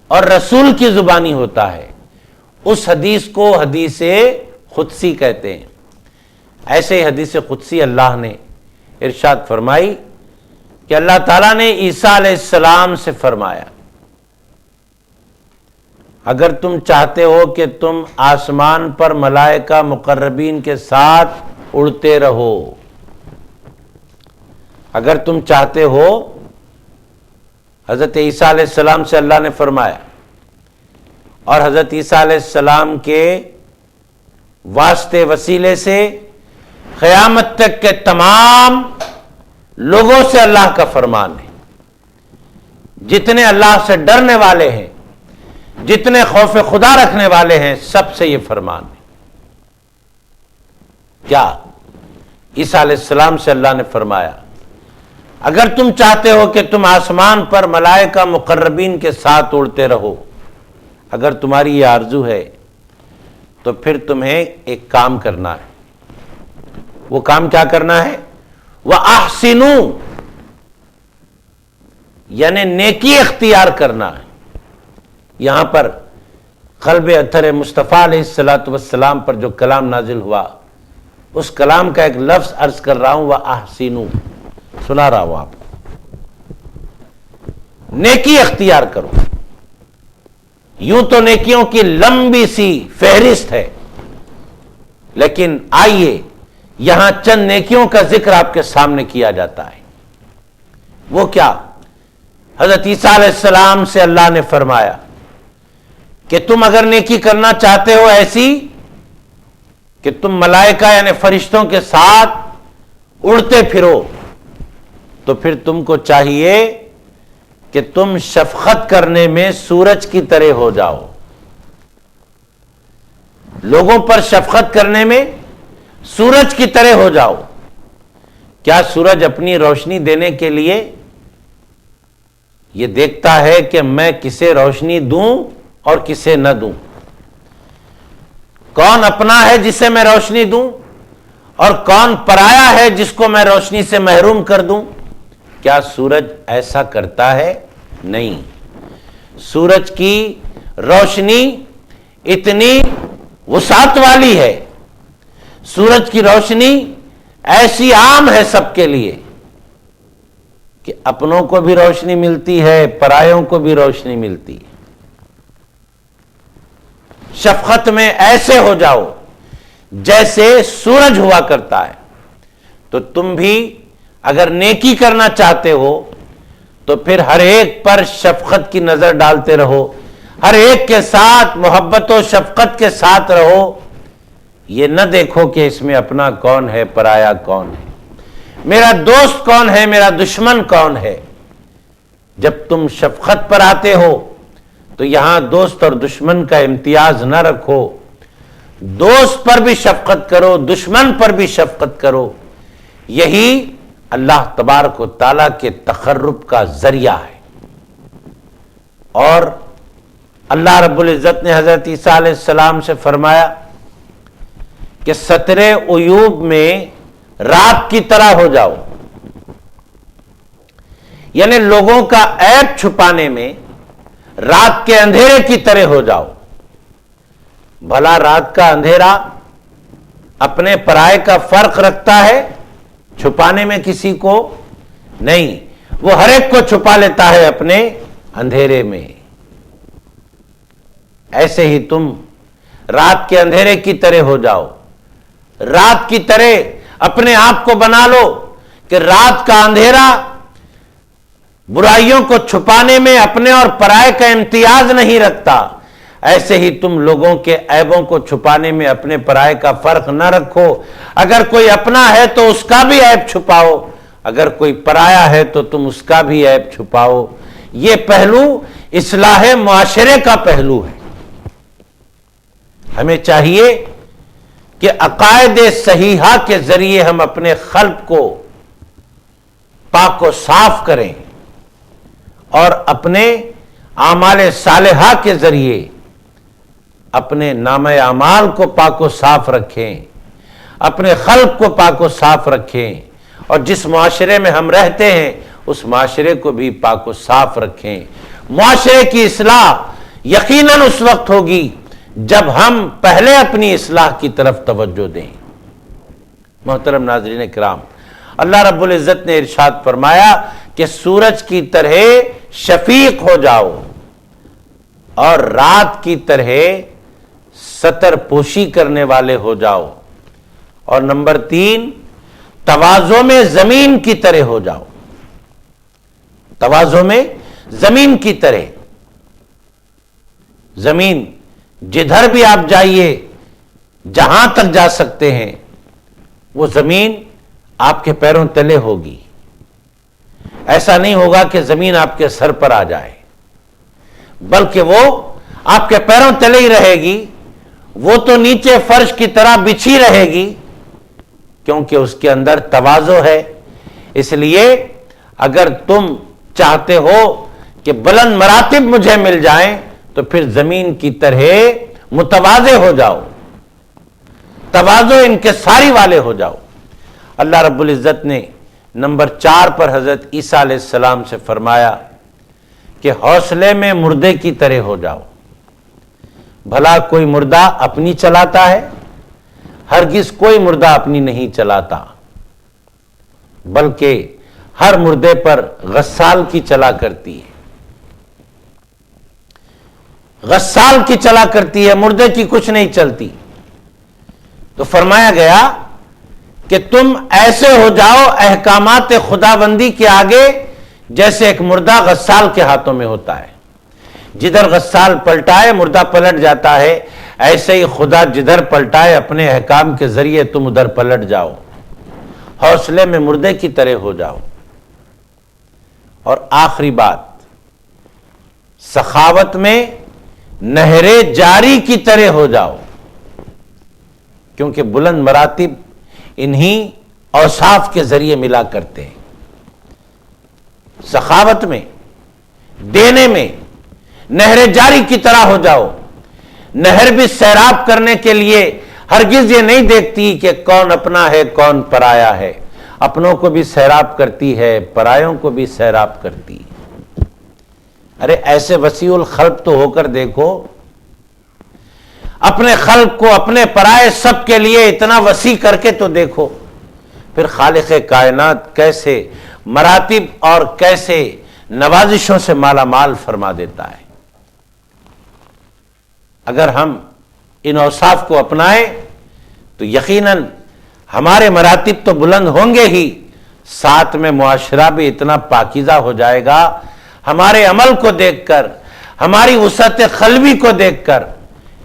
اور رسول کی زبانی ہوتا ہے. اس حدیث کو حدیث قدسی کہتے ہیں. ایسے ہی حدیث قدسی اللہ نے ارشاد فرمائی کہ اللہ تعالیٰ نے عیسیٰ علیہ السلام سے فرمایا اگر تم چاہتے ہو کہ تم آسمان پر ملائکہ مقربین کے ساتھ اڑتے رہو، اگر تم چاہتے ہو، حضرت عیسیٰ علیہ السلام سے اللہ نے فرمایا، اور حضرت عیسیٰ علیہ السلام کے واسطے وسیلے سے قیامت تک کے تمام لوگوں سے اللہ کا فرمان ہے. جتنے اللہ سے ڈرنے والے ہیں، جتنے خوف خدا رکھنے والے ہیں، سب سے یہ فرمان ہے. کیا؟ عیسیٰ علیہ السلام سے اللہ نے فرمایا اگر تم چاہتے ہو کہ تم آسمان پر ملائکہ مقربین کے ساتھ اڑتے رہو، اگر تمہاری یہ آرزو ہے تو پھر تمہیں ایک کام کرنا ہے. وہ کام کیا کرنا ہے؟ وَأَحْسِنُوا، یعنی نیکی اختیار کرنا ہے. یہاں پر قلب اطہر مصطفیٰ علیہ الصلوۃ والسلام پر جو کلام نازل ہوا، اس کلام کا ایک لفظ عرض کر رہا ہوں، وَأَحْسِنُوا، سنا رہا ہوں آپ کو. نیکی اختیار کرو. یوں تو نیکیوں کی لمبی سی فہرست ہے، لیکن آئیے یہاں چند نیکیوں کا ذکر آپ کے سامنے کیا جاتا ہے. وہ کیا؟ حضرت عیسیٰ علیہ السلام سے اللہ نے فرمایا کہ تم اگر نیکی کرنا چاہتے ہو ایسی کہ تم ملائکہ یعنی فرشتوں کے ساتھ اڑتے پھرو، تو پھر تم کو چاہیے کہ تم شفقت کرنے میں سورج کی طرح ہو جاؤ. لوگوں پر شفقت کرنے میں سورج کی طرح ہو جاؤ. کیا سورج اپنی روشنی دینے کے لیے یہ دیکھتا ہے کہ میں کسے روشنی دوں اور کسے نہ دوں؟ کون اپنا ہے جسے میں روشنی دوں اور کون پرایا ہے جس کو میں روشنی سے محروم کر دوں؟ کیا سورج ایسا کرتا ہے؟ نہیں. سورج کی روشنی اتنی وسعت والی ہے، سورج کی روشنی ایسی عام ہے سب کے لیے کہ اپنوں کو بھی روشنی ملتی ہے، پرایوں کو بھی روشنی ملتی ہے. شفقت میں ایسے ہو جاؤ جیسے سورج ہوا کرتا ہے. تو تم بھی اگر نیکی کرنا چاہتے ہو تو پھر ہر ایک پر شفقت کی نظر ڈالتے رہو، ہر ایک کے ساتھ محبت و شفقت کے ساتھ رہو. یہ نہ دیکھو کہ اس میں اپنا کون ہے، پرایا کون ہے، میرا دوست کون ہے، میرا دشمن کون ہے. جب تم شفقت پر آتے ہو تو یہاں دوست اور دشمن کا امتیاز نہ رکھو. دوست پر بھی شفقت کرو، دشمن پر بھی شفقت کرو. یہی اللہ تبارک و تعالیٰ کے تقرب کا ذریعہ ہے. اور اللہ رب العزت نے حضرت عیسیٰ علیہ السلام سے فرمایا کہ ستر عیوب میں رات کی طرح ہو جاؤ، یعنی لوگوں کا عیب چھپانے میں رات کے اندھیرے کی طرح ہو جاؤ. بھلا رات کا اندھیرا اپنے پرائے کا فرق رکھتا ہے؟ چھپانے میں کسی کو نہیں، وہ ہر ایک کو چھپا لیتا ہے اپنے اندھیرے میں. ایسے ہی تم رات کے اندھیرے کی طرح ہو جاؤ. رات کی طرح اپنے آپ کو بنا لو کہ رات کا اندھیرا برائیوں کو چھپانے میں اپنے اور پرائے کا امتیاز نہیں رکھتا. ایسے ہی تم لوگوں کے عیبوں کو چھپانے میں اپنے پرائے کا فرق نہ رکھو. اگر کوئی اپنا ہے تو اس کا بھی عیب چھپاؤ، اگر کوئی پرایا ہے تو تم اس کا بھی عیب چھپاؤ. یہ پہلو اصلاح معاشرے کا پہلو ہے. ہمیں چاہیے کہ عقائد صحیحہ کے ذریعے ہم اپنے قلب کو پاک و صاف کریں اور اپنے اعمال صالحہ کے ذریعے اپنے نامہ اعمال کو پاک و صاف رکھیں، اپنے قلب کو پاک و صاف رکھیں، اور جس معاشرے میں ہم رہتے ہیں اس معاشرے کو بھی پاک و صاف رکھیں۔ معاشرے کی اصلاح یقیناً اس وقت ہوگی جب ہم پہلے اپنی اصلاح کی طرف توجہ دیں۔ محترم ناظرین کرام، اللہ رب العزت نے ارشاد فرمایا کہ سورج کی طرح شفیق ہو جاؤ اور رات کی طرح ستر پوشی کرنے والے ہو جاؤ، اور نمبر 3 تواضع میں زمین کی طرح ہو جاؤ۔ تواضع میں زمین کی طرح، زمین جدھر بھی آپ جائیے، جہاں تک جا سکتے ہیں، وہ زمین آپ کے پیروں تلے ہوگی۔ ایسا نہیں ہوگا کہ زمین آپ کے سر پر آ جائے، بلکہ وہ آپ کے پیروں تلے ہی رہے گی، وہ تو نیچے فرش کی طرح بچھی رہے گی، کیونکہ اس کے اندر تواضع ہے۔ اس لیے اگر تم چاہتے ہو کہ بلند مراتب مجھے مل جائیں تو پھر زمین کی طرح متواضع ہو جاؤ، تواضع انکساری والے ہو جاؤ۔ اللہ رب العزت نے نمبر 4 پر حضرت عیسیٰ علیہ السلام سے فرمایا کہ حوصلے میں مردے کی طرح ہو جاؤ۔ بھلا کوئی مردہ اپنی چلاتا ہے؟ ہرگز کوئی مردہ اپنی نہیں چلاتا، بلکہ ہر مردے پر غسال کی چلا کرتی ہے، غسال کی چلا کرتی ہے، مردے کی کچھ نہیں چلتی۔ تو فرمایا گیا کہ تم ایسے ہو جاؤ احکامات خداوندی کے آگے جیسے ایک مردہ غسال کے ہاتھوں میں ہوتا ہے۔ جدھر غسال پلٹائے مردہ پلٹ جاتا ہے، ایسے ہی خدا جدھر پلٹائے اپنے احکام کے ذریعے تم ادھر پلٹ جاؤ، حوصلے میں مردے کی طرح ہو جاؤ۔ اور آخری بات، سخاوت میں نہر جاری کی طرح ہو جاؤ، کیونکہ بلند مراتب انہی اوصاف کے ذریعے ملا کرتے ہیں۔ سخاوت میں، دینے میں نہر جاری کی طرح ہو جاؤ۔ نہر بھی سیراب کرنے کے لیے ہرگز یہ نہیں دیکھتی کہ کون اپنا ہے کون پرایا ہے، اپنوں کو بھی سیراب کرتی ہے، پرایوں کو بھی سیراب کرتی ہے۔ ارے ایسے وسیع الخلق تو ہو کر دیکھو، اپنے خلق کو، اپنے پرائے سب کے لیے اتنا وسیع کر کے تو دیکھو، پھر خالق کائنات کیسے مراتب اور کیسے نوازشوں سے مالا مال فرما دیتا ہے۔ اگر ہم ان اوصاف کو اپنائیں تو یقیناً ہمارے مراتب تو بلند ہوں گے ہی، ساتھ میں معاشرہ بھی اتنا پاکیزہ ہو جائے گا، ہمارے عمل کو دیکھ کر، ہماری وسعت قلبی کو دیکھ کر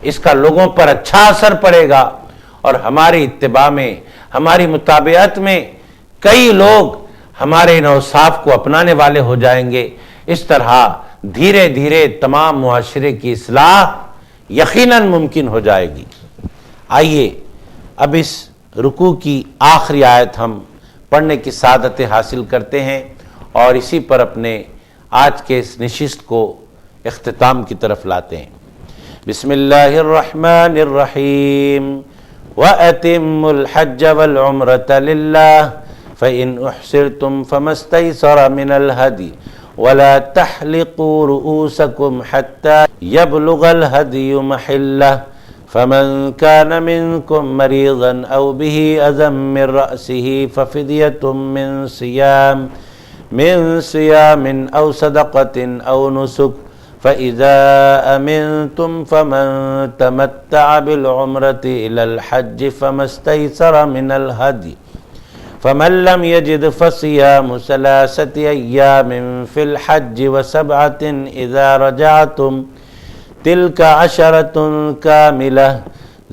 اس کا لوگوں پر اچھا اثر پڑے گا، اور ہماری اتباع میں، ہماری متابعت میں کئی لوگ ہمارے ان اوصاف کو اپنانے والے ہو جائیں گے۔ اس طرح دھیرے دھیرے تمام معاشرے کی اصلاح یقیناً ممکن ہو جائے گی۔ آئیے اب اس رکوع کی آخری آیت ہم پڑھنے کی سعادت حاصل کرتے ہیں اور اسی پر اپنے آج کے اس نشست کو اختتام کی طرف لاتے ہیں۔ بسم اللہ الرحمن الرحیم وَأَتِمُّ الْحَجَّ وَالْعُمْرَةَ لِلَّهِ فَإِنْ أُحْصِرْتُمْ فَمَا اسْتَيْسَرَ مِنَ الْهَدْيِ وَلَا تَحْلِقُوا رُؤُوسَكُمْ حَتَّى يَبْلُغَ الْهَدْيُ مَحِلَّهُ فَمَنْ كَانَ مِنْكُمْ مَرِيضًا أَوْ بِهِ أَذًى مِّن رَّأْسِهِ فَفِدْيَةٌ من صيام أو صدقة أو نسك فإذا أمنتم فمن تمتع بالعمرة إلى الحج فما استيسر من الهدي فمن لم يجد فصيام 3 أيام في الحج و7 إذا رجعتم تلك 10 كاملة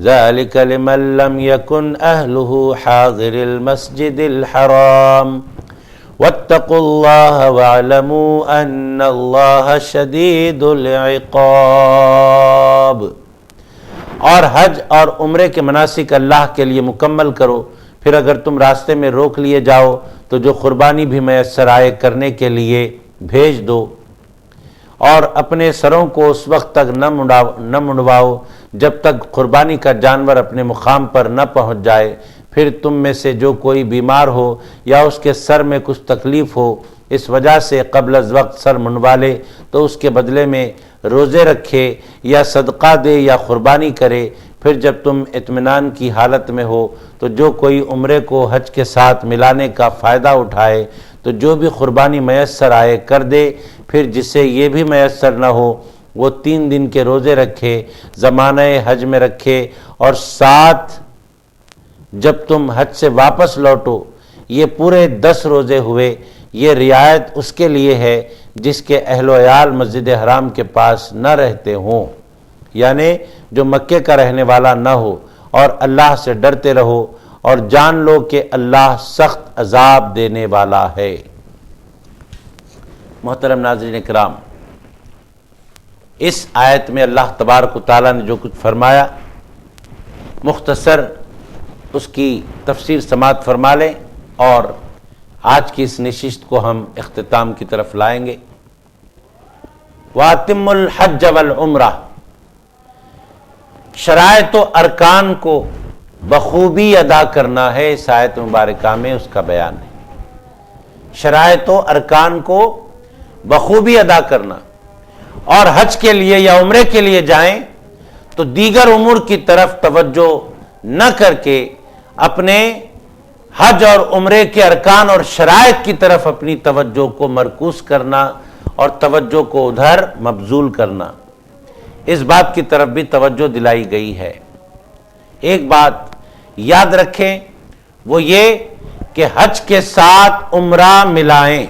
ذلك لمن لم يكن أهله حاضر المسجد الحرام واتقوا الله واعلموا ان الله شدید العقاب۔ اور حج اور عمرے کے مناسک اللہ کے لیے مکمل کرو، پھر اگر تم راستے میں روک لیے جاؤ تو جو قربانی بھی میسر آئے کرنے کے لیے بھیج دو، اور اپنے سروں کو اس وقت تک نہ منڈواؤ جب تک قربانی کا جانور اپنے مقام پر نہ پہنچ جائے۔ پھر تم میں سے جو کوئی بیمار ہو یا اس کے سر میں کچھ تکلیف ہو، اس وجہ سے قبل از وقت سر منڈوا لے تو اس کے بدلے میں روزے رکھے یا صدقہ دے یا قربانی کرے۔ پھر جب تم اطمینان کی حالت میں ہو تو جو کوئی عمرے کو حج کے ساتھ ملانے کا فائدہ اٹھائے تو جو بھی قربانی میسر آئے کر دے، پھر جسے یہ بھی میسر نہ ہو وہ 3 دن کے روزے رکھے، زمانہ حج میں رکھے، اور ساتھ جب تم حج سے واپس لوٹو یہ پورے 10 روزے ہوئے۔ یہ رعایت اس کے لیے ہے جس کے اہل و عیال مسجد حرام کے پاس نہ رہتے ہوں، یعنی جو مکے کا رہنے والا نہ ہو، اور اللہ سے ڈرتے رہو اور جان لو کہ اللہ سخت عذاب دینے والا ہے۔ محترم ناظرین کرام، اس آیت میں اللہ تبارک و تعالیٰ نے جو کچھ فرمایا مختصر اس کی تفسیر سماعت فرما لیں، اور آج کی اس نشست کو ہم اختتام کی طرف لائیں گے۔ وَأَتِمُّ الْحَجَّ وَالْعُمْرَةَ، شرائط و ارکان کو بخوبی ادا کرنا ہے، اس آیت مبارکہ میں اس کا بیان ہے۔ شرائط و ارکان کو بخوبی ادا کرنا، اور حج کے لیے یا عمرے کے لیے جائیں تو دیگر امور کی طرف توجہ نہ کر کے اپنے حج اور عمرے کے ارکان اور شرائط کی طرف اپنی توجہ کو مرکوز کرنا اور توجہ کو ادھر مبذول کرنا، اس بات کی طرف بھی توجہ دلائی گئی ہے۔ ایک بات یاد رکھیں، وہ یہ کہ حج کے ساتھ عمرہ ملائیں۔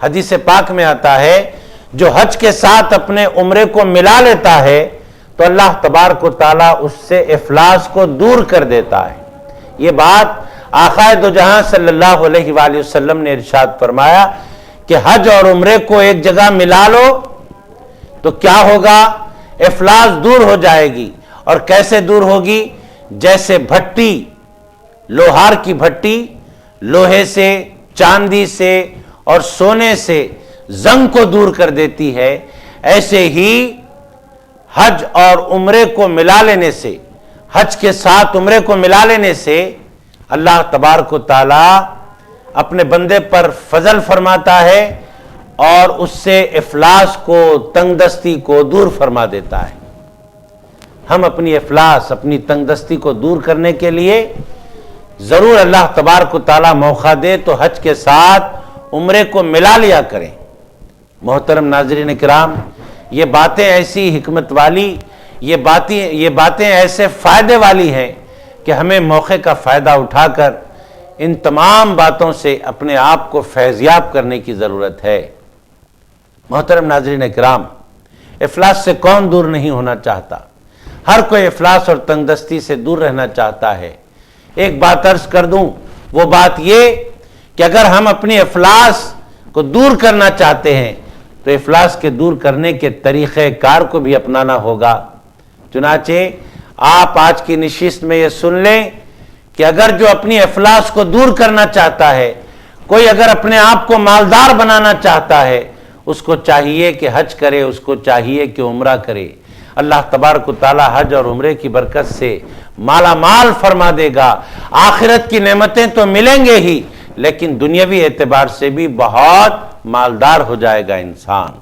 حدیث پاک میں آتا ہے جو حج کے ساتھ اپنے عمرے کو ملا لیتا ہے تو اللہ تبارک و تعالیٰ اس سے افلاس کو دور کر دیتا ہے۔ یہ بات آقا دو جہاں صلی اللہ علیہ وآلہ وسلم نے ارشاد فرمایا کہ حج اور عمرے کو ایک جگہ ملا لو تو کیا ہوگا؟ افلاس دور ہو جائے گی۔ اور کیسے دور ہوگی؟ جیسے بھٹی، لوہار کی بھٹی لوہے سے، چاندی سے اور سونے سے زنگ کو دور کر دیتی ہے، ایسے ہی حج اور عمرے کو ملا لینے سے، حج کے ساتھ عمرے کو ملا لینے سے اللہ تبارک و تعالی اپنے بندے پر فضل فرماتا ہے اور اس سے افلاس کو، تنگ دستی کو دور فرما دیتا ہے۔ ہم اپنی افلاس، اپنی تنگ دستی کو دور کرنے کے لیے ضرور اللہ تبارک و تعالی موقع دے تو حج کے ساتھ عمرے کو ملا لیا کریں۔ محترم ناظرین کرام، یہ باتیں ایسی حکمت والی، یہ باتیں ایسے فائدے والی ہیں کہ ہمیں موقع کا فائدہ اٹھا کر ان تمام باتوں سے اپنے آپ کو فیضیاب کرنے کی ضرورت ہے۔ محترم ناظرین کرام، افلاس سے کون دور نہیں ہونا چاہتا؟ ہر کوئی افلاس اور تنگ دستی سے دور رہنا چاہتا ہے۔ ایک بات عرض کر دوں، وہ بات یہ کہ اگر ہم اپنی افلاس کو دور کرنا چاہتے ہیں تو افلاس کے دور کرنے کے طریقہ کار کو بھی اپنانا ہوگا۔ چنانچہ آپ آج کی نشست میں یہ سن لیں کہ اگر جو اپنی افلاس کو دور کرنا چاہتا ہے، کوئی اگر اپنے آپ کو مالدار بنانا چاہتا ہے، اس کو چاہیے کہ حج کرے، اس کو چاہیے کہ عمرہ کرے۔ اللہ تبارک و تعالی حج اور عمرے کی برکت سے مالا مال فرما دے گا۔ آخرت کی نعمتیں تو ملیں گے ہی، لیکن دنیاوی اعتبار سے بھی بہت مالدار ہو جائے گا انسان۔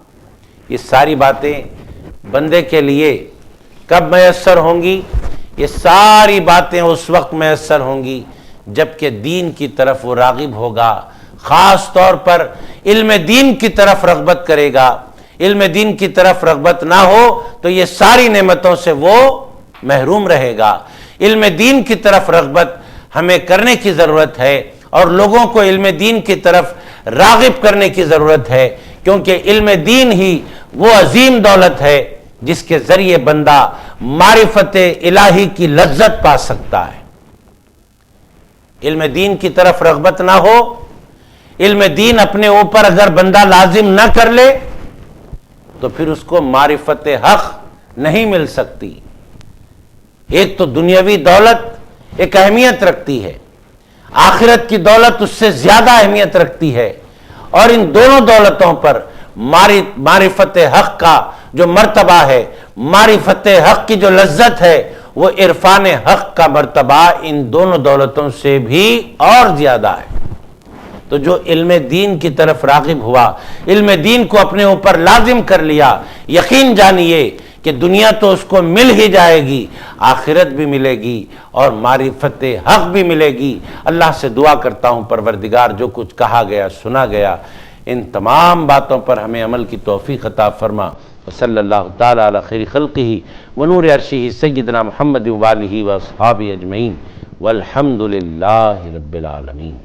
یہ ساری باتیں بندے کے لیے کب میسر ہوں گی؟ یہ ساری باتیں اس وقت میسر ہوں گی جبکہ دین کی طرف وہ راغب ہوگا، خاص طور پر علم دین کی طرف رغبت کرے گا۔ علم دین کی طرف رغبت نہ ہو تو یہ ساری نعمتوں سے وہ محروم رہے گا۔ علم دین کی طرف رغبت ہمیں کرنے کی ضرورت ہے اور لوگوں کو علم دین کی طرف راغب کرنے کی ضرورت ہے، کیونکہ علم دین ہی وہ عظیم دولت ہے جس کے ذریعے بندہ معرفت الہی کی لذت پا سکتا ہے۔ علم دین کی طرف رغبت نہ ہو، علم دین اپنے اوپر اگر بندہ لازم نہ کر لے تو پھر اس کو معرفت حق نہیں مل سکتی۔ ایک تو دنیاوی دولت ایک اہمیت رکھتی ہے، آخرت کی دولت اس سے زیادہ اہمیت رکھتی ہے، اور ان دونوں دولتوں پر معرفت حق کا جو مرتبہ ہے، معرفت حق کی جو لذت ہے، وہ عرفان حق کا مرتبہ ان دونوں دولتوں سے بھی اور زیادہ ہے۔ تو جو علم دین کی طرف راغب ہوا، علم دین کو اپنے اوپر لازم کر لیا، یقین جانیے کہ دنیا تو اس کو مل ہی جائے گی، آخرت بھی ملے گی اور معرفت حق بھی ملے گی۔ اللہ سے دعا کرتا ہوں پروردگار جو کچھ کہا گیا سنا گیا ان تمام باتوں پر ہمیں عمل کی توفیق عطا فرما۔ وصلی اللہ تعالی علی خیر خلقہ ونور عرشہ سیدنا محمد وآلہ واصحابہ اجمعین والحمد للہ رب العالمین۔